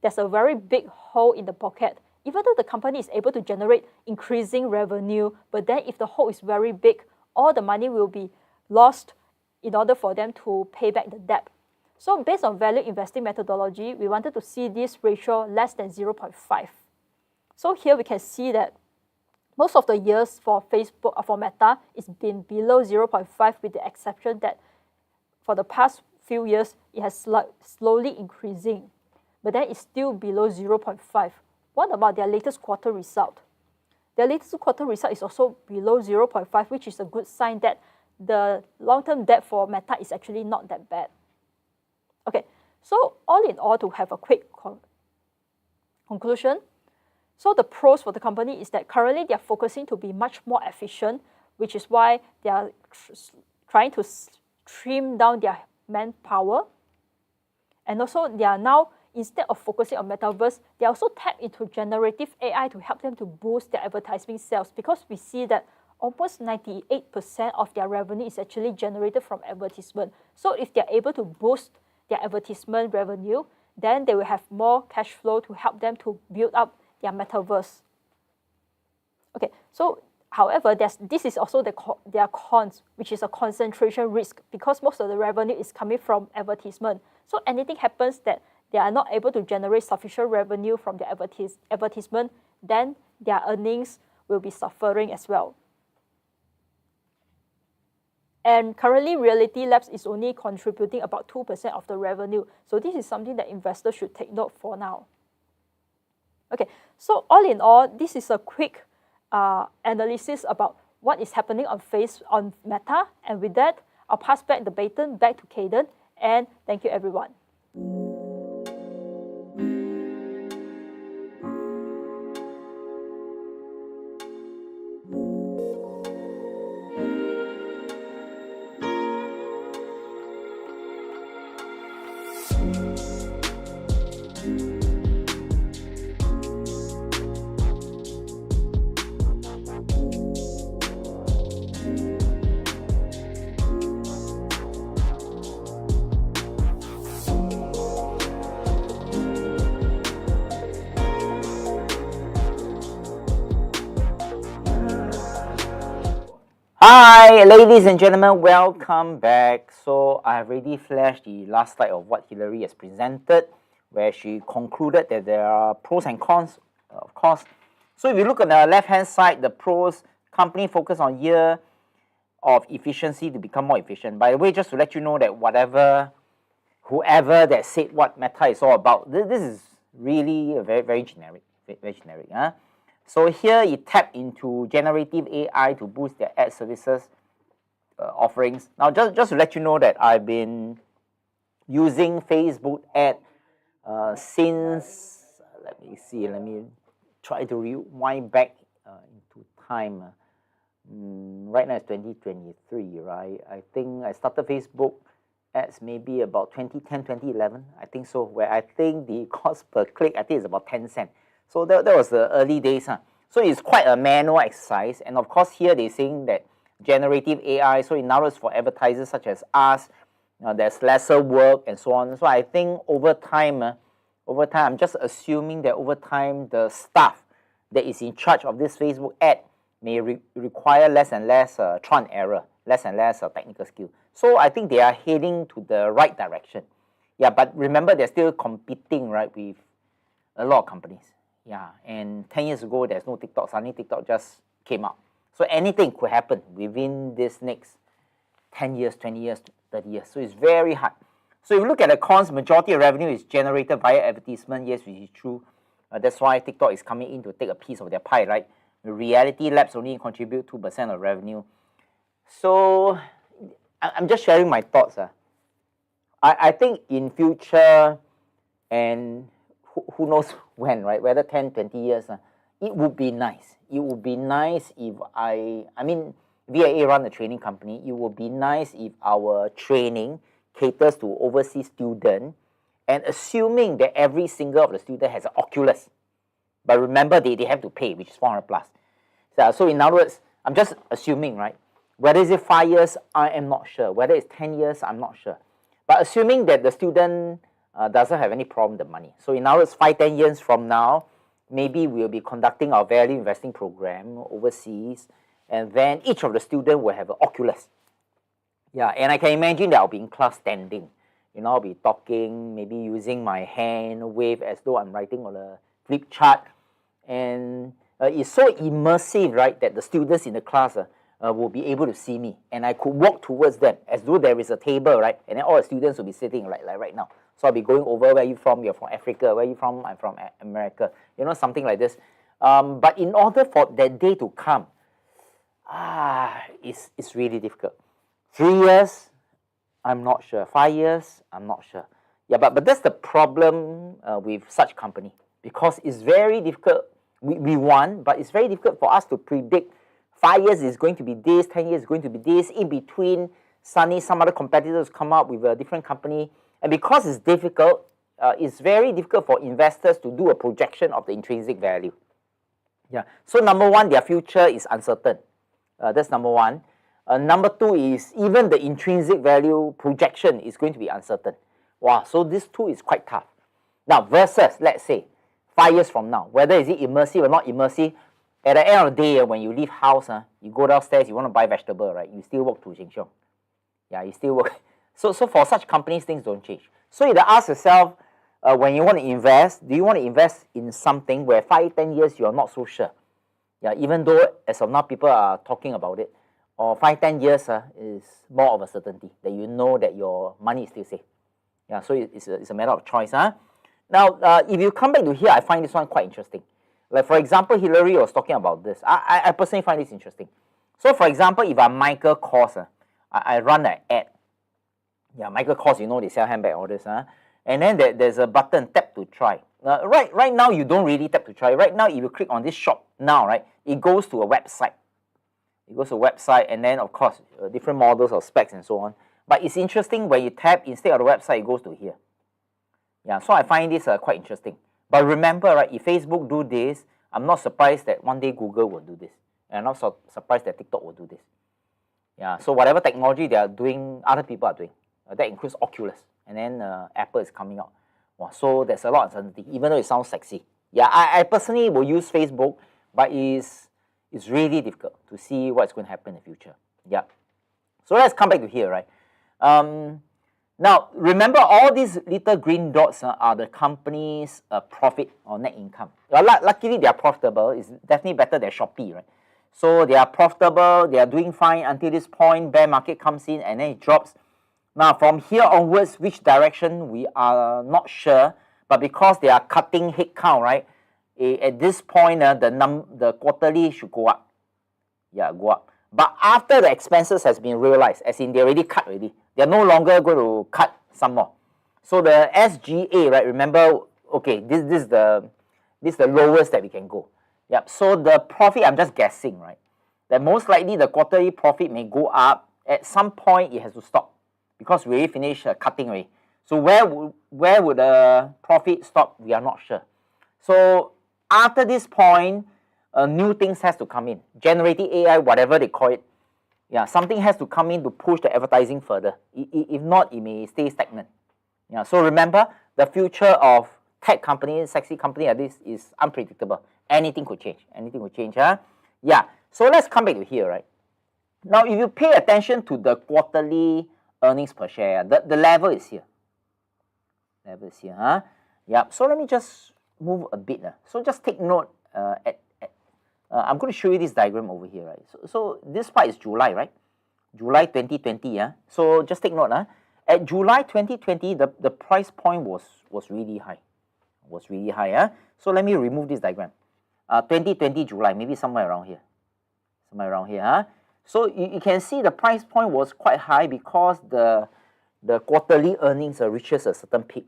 there's a very big hole in the pocket. Even though the company is able to generate increasing revenue, but then if the hole is very big, all the money will be lost in order for them to pay back the debt. So based on value investing methodology, we wanted to see this ratio less than 0.5. So here we can see that most of the years for Facebook, for Meta, it's been below 0.5, with the exception that for the past few years, it has slowly increasing, but then it's still below 0.5. What about their latest quarter result? Their latest quarter result is also below 0.5, which is a good sign that the long-term debt for Meta is actually not that bad. Okay, so all in all, to have a quick conclusion, so the pros for the company is that currently they are focusing to be much more efficient, which is why they are trying to trim down their manpower. And also they are now instead of focusing on metaverse, they also tap into generative AI to help them to boost their advertising sales, because we see that almost 98% of their revenue is actually generated from advertisement. So if they're able to boost their advertisement revenue, then they will have more cash flow to help them to build up their metaverse. Okay, so however, this is also their cons, which is a concentration risk, because most of the revenue is coming from advertisement. So anything happens that they are not able to generate sufficient revenue from the advertisement, then their earnings will be suffering as well. And currently, Reality Labs is only contributing about 2% of the revenue. So this is something that investors should take note for now. Okay, so all in all, this is a quick analysis about what is happening on Meta. And with that, I'll pass back the baton back to Cayden. And thank you, everyone. Hi, ladies and gentlemen, welcome back. So I've already flashed the last slide of what Hillary has presented, where she concluded that there are pros and cons, of course. So if you look on the left-hand side, the pros, company focus on year of efficiency to become more efficient. By the way, just to let you know that whoever that said what Meta is all about, this is really very generic, Huh? So here you tap into generative AI to boost their ad services offerings. Now just to let you know that I've been using Facebook ad since, let me try to rewind back into time. Right now it's 2023, right? I think I started Facebook ads maybe about 2010, 2011, I think so, where I think the cost per click, I think it's about 10 cents. So that was the early days. So it's quite a manual exercise. And of course here they're saying that generative AI, so in other words for advertisers such as us, there's lesser work and so on. So I think over time, I'm just assuming that over time the staff that is in charge of this Facebook ad may require less and less trial and error, less and less technical skill. So I think they are heading to the right direction. Yeah, but remember they're still competing, right, with a lot of companies. Yeah, and 10 years ago, there's no TikTok. Suddenly, TikTok just came out. So anything could happen within this next 10 years, 20 years, 30 years. So it's very hard. So if you look at the cons, majority of revenue is generated via advertisement. Yes, which is true. That's why TikTok is coming in to take a piece of their pie, right? Reality Labs only contribute 2% of revenue. So I'm just sharing my thoughts. I think in future, and who knows when, right? Whether 10, 20 years, it would be nice. It would be nice if VIA run a training company. It would be nice if our training caters to overseas students, and assuming that every single of the student has an Oculus. But remember, they have to pay, which is 400 plus. So in other words, I'm just assuming, right? Whether it's 5 years, I am not sure. Whether it's 10 years, I'm not sure. But assuming that the student doesn't have any problem with the money. So in other words, 5, 10 years from now, maybe we'll be conducting our value investing program overseas, and then each of the students will have an Oculus. Yeah, and I can imagine that I'll be in class standing. I'll be talking, maybe using my hand, wave as though I'm writing on a flip chart. And it's so immersive, right, that the students in the class will be able to see me. And I could walk towards them as though there is a table, right? And then all the students will be sitting like right now. So I'll be going over, where are you from? You're from Africa. Where are you from? I'm from America. Something like this. But in order for that day to come, it's really difficult. 3 years, I'm not sure. 5 years, I'm not sure. Yeah, but that's the problem with such company, because it's very difficult. We want, but it's very difficult for us to predict 5 years is going to be this, 10 years is going to be this. In between, suddenly some other competitors come up with a different company. And because it's difficult, it's very difficult for investors to do a projection of the intrinsic value. Yeah. So number one, their future is uncertain. That's number one. Number two is even the intrinsic value projection is going to be uncertain. Wow, so this two is quite tough. Now versus, let's say, 5 years from now, whether is it immersive or not immersive, at the end of the day, when you leave house, you go downstairs, you want to buy vegetable, right? You still walk to Sheng Siong. Yeah, you still work. So for such companies, things don't change. So you ask yourself, when you want to invest, do you want to invest in something where 5, 10 years you're not so sure? Yeah, even though as of now people are talking about it, or 5, 10 years is more of a certainty that you know that your money is still safe. Yeah, so it's a matter of choice. Now, if you come back to here, I find this one quite interesting. Like for example, Hillary was talking about this. I personally find this interesting. So for example, if I'm Michael Kors, I run an ad. Yeah, Michael Kors, you know, they sell handbag orders. And then there's a button, tap to try. Right now, you don't really tap to try. Right now, if you click on this shop now, right, it goes to a website. It goes to a website, and then, of course, different models of specs and so on. But it's interesting when you tap, instead of the website, it goes to here. Yeah, so I find this quite interesting. But remember, right, if Facebook do this, I'm not surprised that one day Google will do this. And I'm not so surprised that TikTok will do this. Yeah, so whatever technology they are doing, other people are doing. That includes Oculus. And then Apple is coming out. Wow, so there's a lot of uncertainty, even though it sounds sexy. Yeah, I personally will use Facebook, but it's really difficult to see what's going to happen in the future. Yeah. So let's come back to here, right? Now, remember all these little green dots are the company's profit or net income. Luckily, they are profitable. It's definitely better than Shopee, right? So they are profitable. They are doing fine until this point. Bear market comes in and then it drops. Now, from here onwards, which direction we are not sure. But because they are cutting headcount, right? At this point, the quarterly should go up. Yeah, go up. But after the expenses has been realized, as in they already cut already, they're no longer going to cut some more. So the SGA, right? Remember, okay, this is the lowest that we can go. Yep. So the profit, I'm just guessing, right? That most likely the quarterly profit may go up. At some point, it has to stop because we already finished cutting already. So where would the profit stop? We are not sure. So after this point, new things has to come in. Generative AI, whatever they call it. Yeah, something has to come in to push the advertising further. If not, it may stay stagnant. Yeah, so remember, the future of tech companies, sexy company like this is unpredictable. Anything could change. Anything could change. Yeah, so let's come back to here, right? Now, if you pay attention to the quarterly earnings per share, the level is here. Level is here. Yeah, so let me just move a bit. So just take note I'm going to show you this diagram over here, right? So this part is July, right? July 2020, So just take note, At July 2020, the price point was really high. Was really high, So let me remove this diagram. 2020 July, maybe somewhere around here. Somewhere around here, So you can see the price point was quite high because the quarterly earnings reaches a certain peak.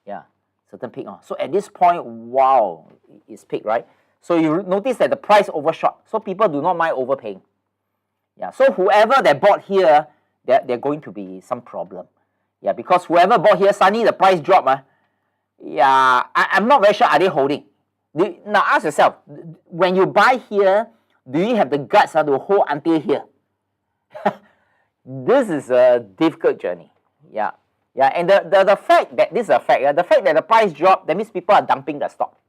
Yeah, certain peak. So at this point, wow, it's peak, right? So you notice that the price overshot. So people do not mind overpaying. Yeah. So whoever that bought here, they're going to be some problem. Yeah, because whoever bought here, suddenly the price drop. Yeah, I'm not very sure are they holding. Now ask yourself, when you buy here, do you have the guts to hold until here? This is a difficult journey. Yeah. Yeah, and the fact that this is a fact, the fact that the price dropped, that means people are dumping the stock.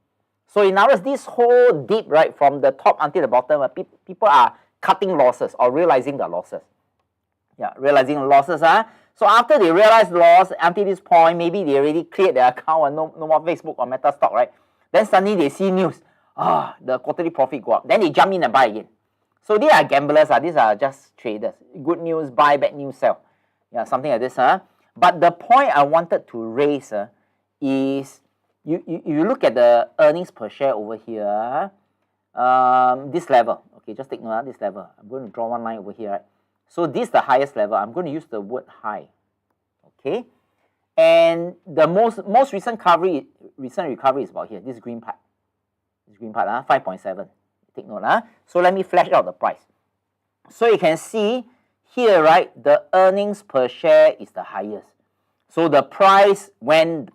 So in other words, this whole dip, right, from the top until the bottom, people are cutting losses or realizing the losses. Yeah, realizing the losses. So after they realize loss, until this point, maybe they already cleared their account and no more Facebook or Meta stock, right? Then suddenly they see news. The quarterly profit go up. Then they jump in and buy again. So these are gamblers. These are just traders. Good news, buy, bad news, sell. Yeah, something like this. But the point I wanted to raise is, you look at the earnings per share over here, this level. Okay, just take note of this level. I'm going to draw one line over here, right? So this is the highest level. I'm going to use the word high. Okay, and the most recent recovery is about here. This green part. This green part, 5.7. Take note, So let me flash out the price. So you can see here, right? The earnings per share is the highest. So the price went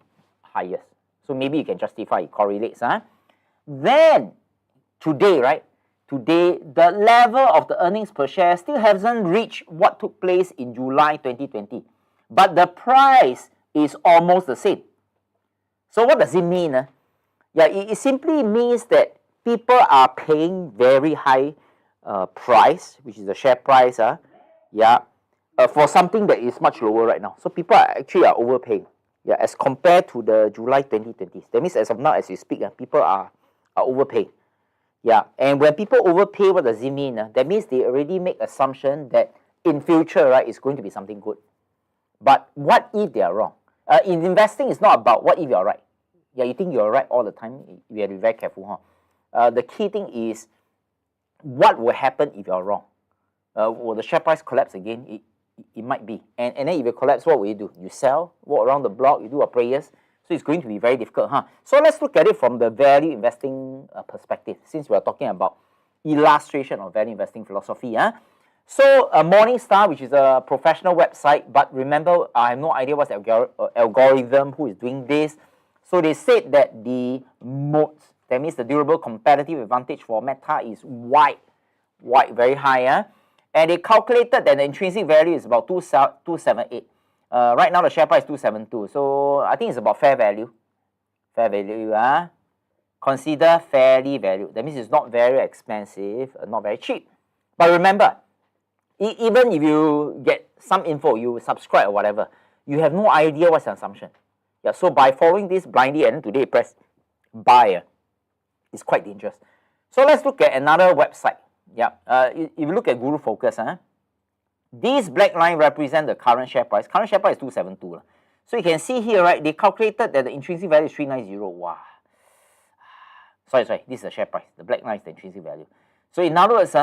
highest. So maybe you can justify it correlates. Then today, right? Today, the level of the earnings per share still hasn't reached what took place in July 2020. But the price is almost the same. So what does it mean? Yeah, it simply means that people are paying very high price, which is the share price, for something that is much lower right now. So people are actually overpaying, as compared to the July 2020. That means as of now, as we speak, people are overpaying. Yeah, and when people overpay, what does it mean? That means they already make assumption that in future, right, it's going to be something good. But what if they are wrong? In investing, it's not about what if you're right. Yeah, you think you're right all the time. You have to be very careful. The key thing is what will happen if you're wrong. Will the share price collapse again? It might be. And then if it collapse, what will you do? You sell, walk around the block, you do a prayers. So it's going to be very difficult. So let's look at it from the value investing perspective, since we're talking about illustration of value investing philosophy. So Morningstar, which is a professional website, but remember, I have no idea what's the algorithm, who is doing this. So they said that the moat, that means the durable competitive advantage for Meta is wide, very high. And they calculated that the intrinsic value is about 278. Right now the share price is 272. So I think it's about fair value. Consider fairly valued. That means it's not very expensive, not very cheap. But remember, even if you get some info, you subscribe or whatever, you have no idea what's the assumption. Yeah, so by following this blindly and today press buy, it's quite dangerous. So let's look at another website. Yeah, if you look at Guru Focus, this black line represents the current share price. Current share price is 272. So you can see here, right, they calculated that the intrinsic value is 390. Wow. Sorry, this is the share price. The black line is the intrinsic value. So in other words,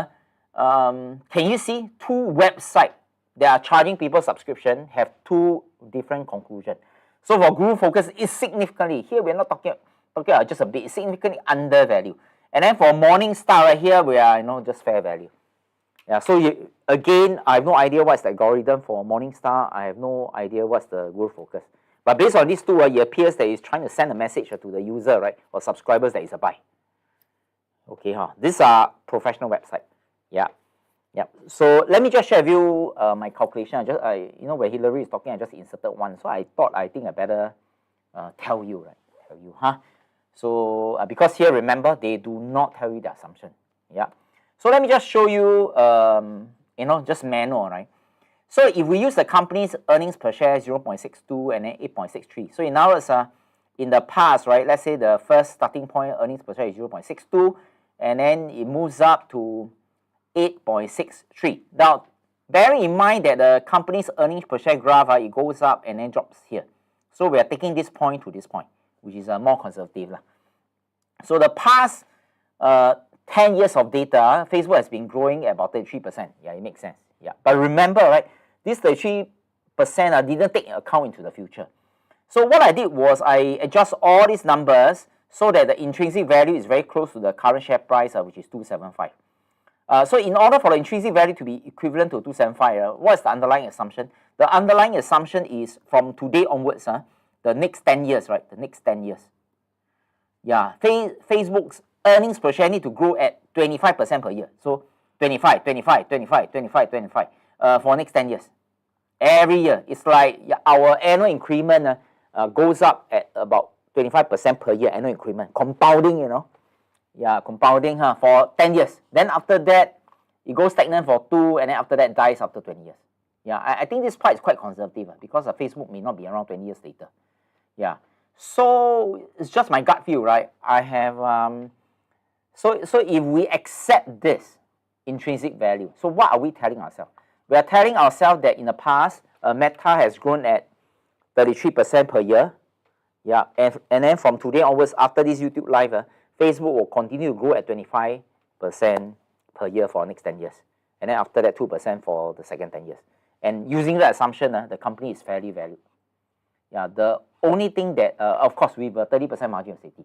can you see two websites that are charging people subscription have two different conclusions? So for Guru Focus, it's significantly, here we're not talking about just a bit, it's significantly undervalued. And then for Morningstar right here, we are just fair value. Yeah, so again, I have no idea what's the algorithm for Morningstar. I have no idea what's the Guru Focus. But based on these two, it appears that it's trying to send a message to the user, right, or subscribers that it's a buy. Okay, these are professional website. Yeah. So let me just share with you my calculation. Where Hillary is talking, I just inserted one. So I think I better tell you, right? So because here, remember, they do not tell you the assumption. Yeah. So let me just show you, just manual, right? So if we use the company's earnings per share 0.62 and then 8.63. So in other words, in the past, right, let's say the first starting point earnings per share is 0.62, and then it moves up to 8.63. Now, bearing in mind that the company's earnings per share graph, it goes up and then drops here. So we are taking this point to this point, which is more conservative. So the past 10 years of data, Facebook has been growing at about 33%. Yeah, it makes sense. Yeah, but remember, right, this 33% didn't take account into the future. So what I did was I adjust all these numbers so that the intrinsic value is very close to the current share price, which is 275. So in order for the intrinsic value to be equivalent to 275, what is the underlying assumption? The underlying assumption is from today onwards, the next 10 years, right? The next 10 years. Yeah, Facebook's earnings per share need to grow at 25% per year. So 25 for next 10 years. Every year. It's like our annual increment goes up at about 25% per year annual increment. Compounding, Yeah, compounding for 10 years. Then after that, it goes stagnant for 2, and then after that dies after 20 years. Yeah, I think this part is quite conservative because Facebook may not be around 20 years later. Yeah, so it's just my gut feel, right? I have, so if we accept this intrinsic value, so what are we telling ourselves? We are telling ourselves that in the past, Meta has grown at 33% per year. Yeah, and then from today onwards, after this YouTube Live, Facebook will continue to grow at 25% per year for the next 10 years. And then after that, 2% for the second 10 years. And using the assumption, the company is fairly valued. Yeah, the only thing that, of course, with a 30% margin of safety,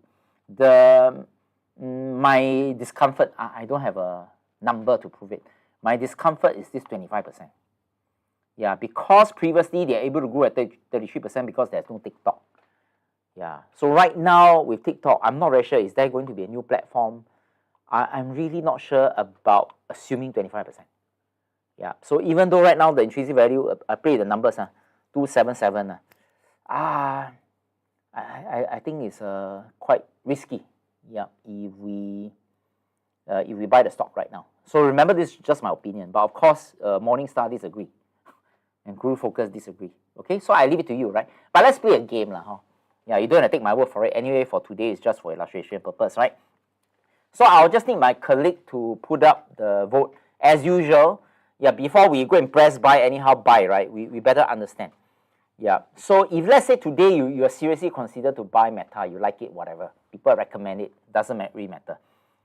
my discomfort, I don't have a number to prove it. My discomfort is this 25%. Yeah, because previously they are able to grow at 33% because there's no TikTok. Yeah. So right now with TikTok, I'm not very sure, is there going to be a new platform? I'm really not sure about assuming 25%. Yeah. So even though right now the intrinsic value, I play the numbers, 277, I think it's quite risky. Yeah. If we buy the stock right now. So remember, this is just my opinion. But of course, Morningstar disagree, and Guru Focus disagree. Okay. So I leave it to you, right? But let's play a game, huh? Yeah. You don't have to take my word for it. Anyway, for today, it's just for illustration purpose, right? So I'll just need my colleague to put up the vote as usual. Yeah, before we go and press buy, anyhow buy, right? We better understand. Yeah. So if let's say today you are seriously consider to buy Meta, you like it, whatever. People recommend it, doesn't really matter.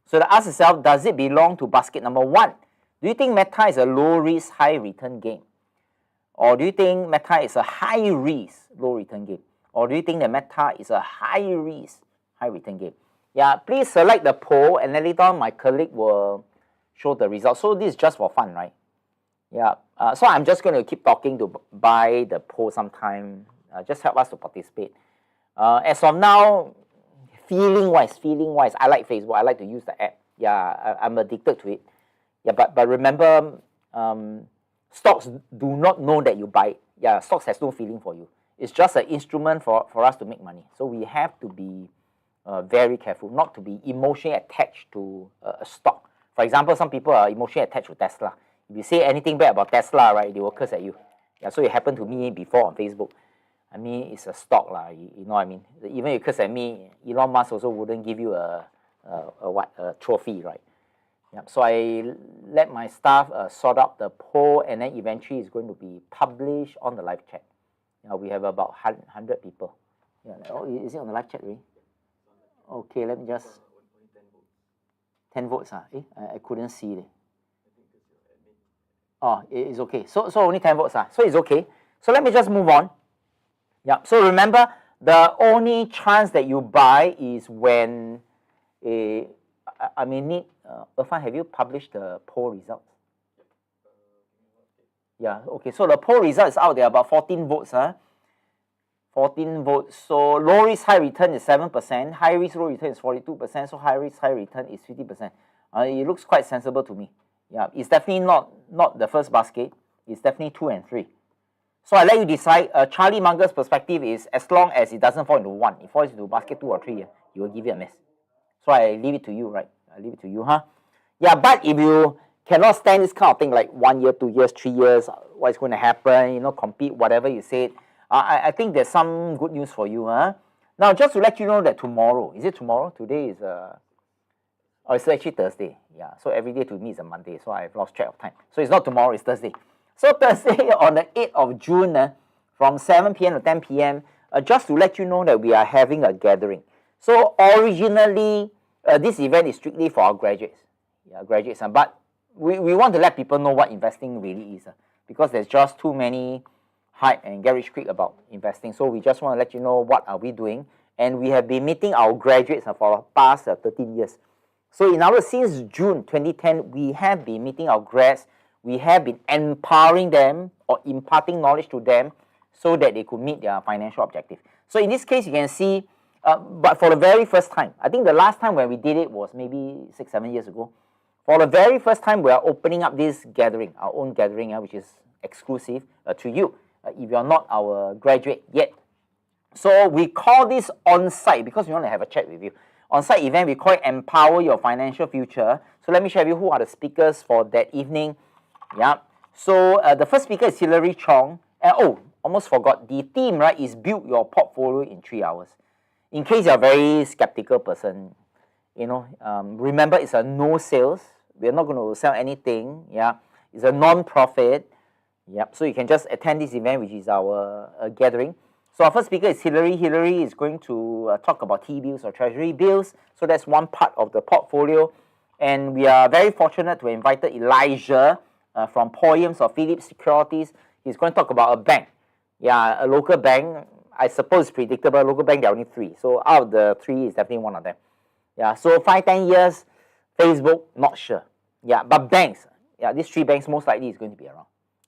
So to ask yourself, does it belong to basket number 1? Do you think Meta is a low risk, high return game? Or do you think Meta is a high risk, low return game? Or do you think that Meta is a high risk, high return game? Yeah, please select the poll, and then later on my colleague will show the results. So this is just for fun, right? Yeah. So I'm just going to keep talking to buy the poll sometime. Just help us to participate. As of now, feeling-wise, I like Facebook. I like to use the app. Yeah, I'm addicted to it. Yeah, but remember, stocks do not know that you buy it. Yeah, stocks has no feeling for you. It's just an instrument for us to make money. So we have to be very careful not to be emotionally attached to a stock. For example, some people are emotionally attached to Tesla. If you say anything bad about Tesla, right, they will curse at you. Yeah, so it happened to me before on Facebook. I mean, it's a stock, you know what I mean? Even if you curse at me, Elon Musk also wouldn't give you a trophy, right? Yeah, so I let my staff sort out the poll, and then eventually it's going to be published on the live chat. We have about 100 people. Yeah, oh, is it on the live chat, really? Okay, let me just... 10 votes, I couldn't see it. Oh, it's okay. So only 10 votes, so it's okay. So let me just move on. Yeah, so remember, the only chance that you buy is when I may need... Irfan, have you published the poll results? Yeah, okay, so the poll result is out there, about 14 votes, 14 votes. So low risk, high return is 7%, high risk, low return is 42%, so high risk, high return is 50%. It looks quite sensible to me. Yeah, it's definitely not the first basket. It's definitely 2 and 3. So I let you decide. Charlie Munger's perspective is, as long as it doesn't fall into 1, it falls into basket 2 or 3, you will give it a miss. So I leave it to you, right? I leave it to you, Yeah, but if you cannot stand this kind of thing, like 1 year, 2 years, 3 years, what's going to happen, compete, whatever you said, I think there's some good news for you, Now, just to let you know that tomorrow, is it tomorrow? Today is, it's actually Thursday. Yeah, so every day to me is a Monday, so I've lost track of time. So it's not tomorrow, it's Thursday. So Thursday on the 8th of June, from 7 p.m. to 10 p.m., just to let you know that we are having a gathering. So originally, this event is strictly for our graduates. Yeah, graduates. But we want to let people know what investing really is, because there's just too many hype and get rich quick about investing. So we just want to let you know what are we doing. And we have been meeting our graduates for the past 13 years. So since June 2010, we have been meeting our grads. We have been empowering them or imparting knowledge to them so that they could meet their financial objective. So in this case, you can see, but for the very first time, I think the last time when we did it was maybe 6-7 years ago. For the very first time, we are opening up this gathering, our own gathering, which is exclusive to you, if you're not our graduate yet. So we call this on-site, because we want to have a chat with you. On-site event, we call it Empower Your Financial Future. So let me share with you who are the speakers for that evening. Yeah. So the first speaker is Hilary Chong. Almost forgot. The theme, right, is Build Your Portfolio in 3 hours. In case you're a very skeptical person, remember, it's a no sales. We're not going to sell anything. Yeah. It's a non-profit. Yep. So you can just attend this event, which is our gathering. So our first speaker is Hilary. Hilary is going to talk about T-bills or treasury bills. So that's one part of the portfolio. And we are very fortunate to have invited Elijah from Poems or Philips Securities. He's going to talk about a bank. Yeah, a local bank. I suppose it's predictable. Local bank, there are only 3. So out of the 3 is definitely one of them. Yeah, so 5-10 years, Facebook, not sure. Yeah, but banks, these 3 banks most likely is going to be around.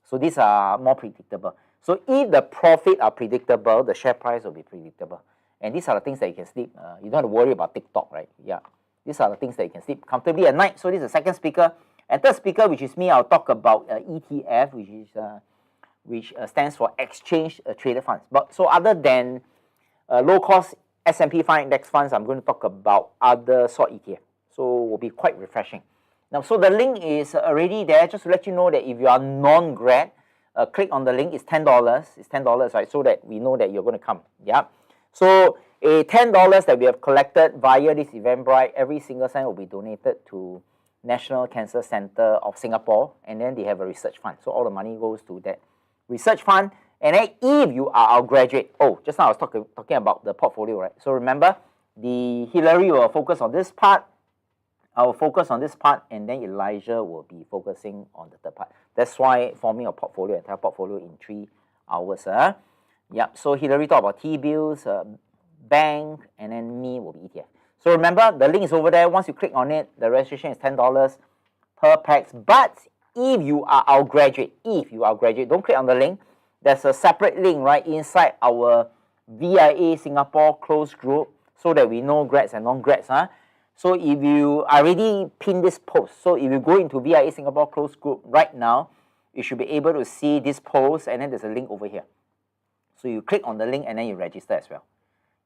So these are more predictable. So if the profit are predictable, the share price will be predictable. And these are the things that you can sleep. You don't have to worry about TikTok, right? Yeah. These are the things that you can sleep comfortably at night. So this is the second speaker. And third speaker, which is me, I'll talk about ETF, which stands for Exchange Traded Funds. But so other than low-cost S&P 5 index funds, I'm going to talk about other sort ETF. So it will be quite refreshing. Now, so the link is already there. Just to let you know that if you are non-grad, click on the link. It's $10. It's $10, right? So that we know that you're going to come. Yeah. So a $10 that we have collected via this Eventbrite, every single cent will be donated to National Cancer Center of Singapore, and then they have a research fund. So all the money goes to that research fund. And then if you are our graduate, just now I was talking about the portfolio, right? So remember, the Hillary will focus on this part, I will focus on this part, and then Elijah will be focusing on the third part. That's why forming a portfolio, entire portfolio in 3 hours. Yep, so Hillary talked about T-bills, bank, and then me will be ETF. So remember, the link is over there. Once you click on it, the registration is $10 per pax. But if you are our graduate, don't click on the link. There's a separate link right inside our VIA Singapore closed group so that we know grads and non-grads. So if you, I already pinned this post. So if you go into VIA Singapore closed group right now, you should be able to see this post, and then there's a link over here. So you click on the link and then you register as well.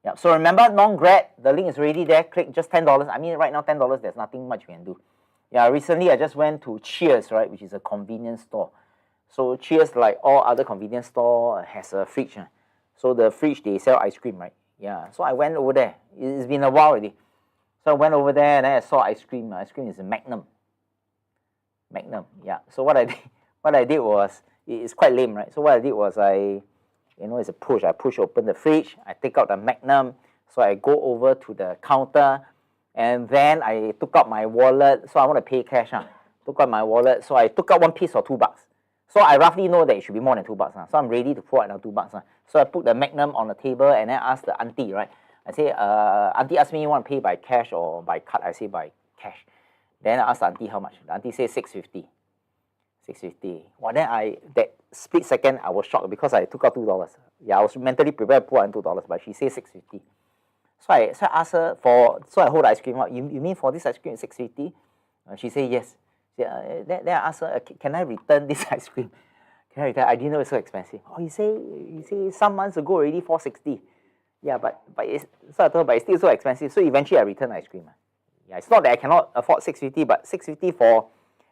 Yeah. So remember, non-grad, the link is already there. Click just $10. I mean, right now $10, there's nothing much you can do. Yeah. Recently, I just went to Cheers, right, which is a convenience store. So Cheers, like all other convenience store, has a fridge. So the fridge, they sell ice cream, right? Yeah. So I went over there. It's been a while already. So I went over there and then I saw ice cream. Ice cream is a Magnum. Yeah. So what I did was, it's quite lame, right? So what I did was it's a push. I push open the fridge. I take out the Magnum. So I go over to the counter, and then I took out my wallet. So I want to pay cash. Took out my wallet. So I took out one piece for $2. So I roughly know that it should be more than $2. So I'm ready to pull out another $2. So I put the Magnum on the table and then ask the auntie, right? I say, auntie asked me, you want to pay by cash or by card? I say by cash. Then I asked the auntie how much. The auntie said $6.50. $6.50. Well, then that split second, I was shocked because I took out $2. Yeah, I was mentally prepared to put out $2, but she said $6.50. So I asked her so I hold the ice cream out. You mean for this ice cream $6.50? She said yes. Then I asked her, can I return this ice cream? Can I return? I didn't know it's so expensive. Oh, you say some months ago already $4.60. Yeah, but it's still so expensive. So eventually I returned ice cream. Yeah, it's not that I cannot afford $6.50, but $6.50 for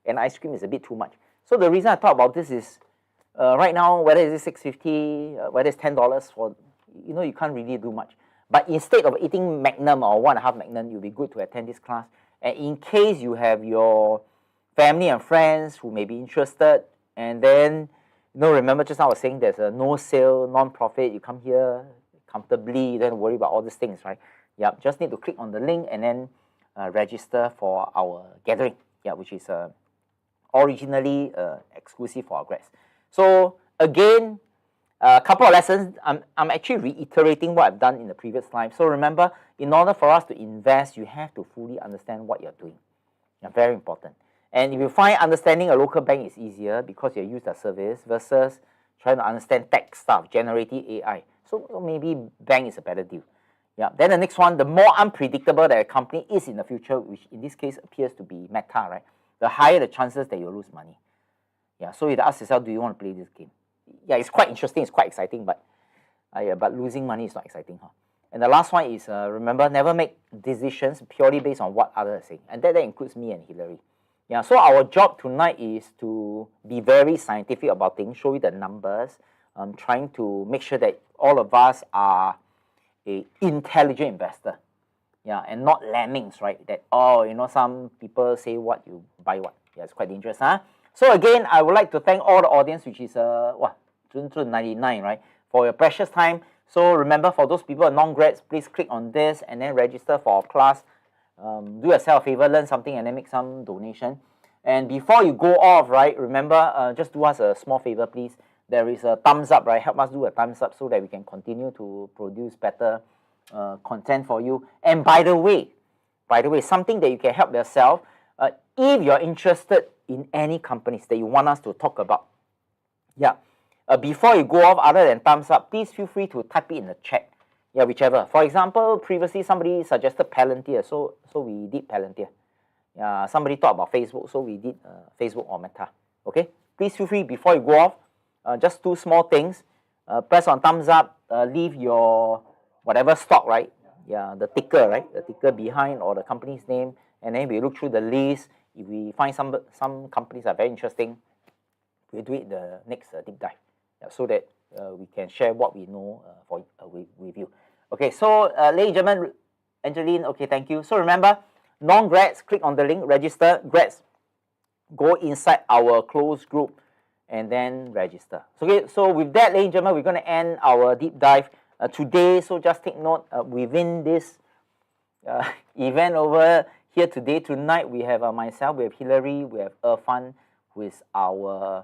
an ice cream is a bit too much. So the reason I thought about this is, right now, whether it's $6.50, whether it's $10 for, you can't really do much. But instead of eating Magnum or 1.5 Magnum, you'll be good to attend this class. And in case you have your family and friends who may be interested, and then, remember just now I was saying there's a no sale, non-profit, you come here comfortably, you don't worry about all these things, right? Yeah, just need to click on the link and then register for our gathering, which is originally exclusive for our grads. So again, a couple of lessons. I'm actually reiterating what I've done in the previous slide. So remember, in order for us to invest, you have to fully understand what you're doing. Very important. And if you find understanding a local bank is easier because you use their service versus trying to understand tech stuff, generative AI. So maybe bank is a better deal. Yeah. Then the next one, the more unpredictable that a company is in the future, which in this case appears to be Meta, right? The higher the chances that you'll lose money. Yeah. So you ask yourself, do you want to play this game? Yeah, it's quite interesting, it's quite exciting, but losing money is not exciting, huh? And the last one is, remember, never make decisions purely based on what others are saying. And that includes me and Hillary. Yeah, so our job tonight is to be very scientific about things, show you the numbers, trying to make sure that all of us are an intelligent investor. Yeah, and not lemmings, right? That, some people say what, you buy what. Yeah, it's quite dangerous, huh? So again, I would like to thank all the audience, which is, 99, right? For your precious time. So remember, for those people non-grads, please click on this and then register for our class. Do yourself a favor, learn something and then make some donation. And before you go off, right, remember, just do us a small favor, please. There is a thumbs up, right? Help us do a thumbs up so that we can continue to produce better content for you. And by the way, something that you can help yourself, if you're interested in any companies that you want us to talk about, before you go off, other than thumbs up, please feel free to type it in the chat. Yeah, whichever. For example, previously somebody suggested Palantir, so we did Palantir. Yeah, somebody talked about Facebook, so we did Facebook or Meta. Okay, please feel free before you go off. Just two small things. Press on thumbs up. Leave your whatever stock, right? Yeah, the ticker, right? The ticker behind or the company's name, and then we look through the list. If we find some companies are very interesting, we'll do it the next deep dive, so that we can share what we know with you. Okay, so ladies and gentlemen, Angeline, okay, thank you. So remember, non-grads, click on the link, register. Grads, go inside our closed group and then register. Okay, so with that, ladies and gentlemen, we're going to end our deep dive today. So just take note, within this event over here today, tonight, we have myself, we have Hillary, we have Irfan, who is our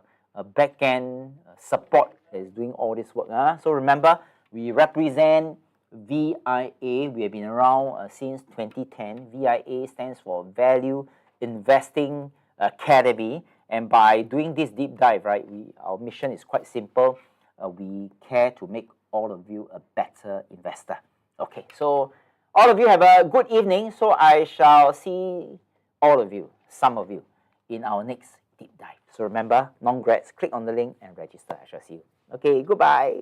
back-end support that is doing all this work. So remember, we represent VIA. We have been around since 2010. VIA stands for Value Investing Academy. And by doing this deep dive, right, our mission is quite simple. We care to make all of you a better investor. Okay, so all of you have a good evening. So I shall see all of you, some of you, in our next deep dive. So remember, non-grads, click on the link and register. I shall see you. Okay, goodbye.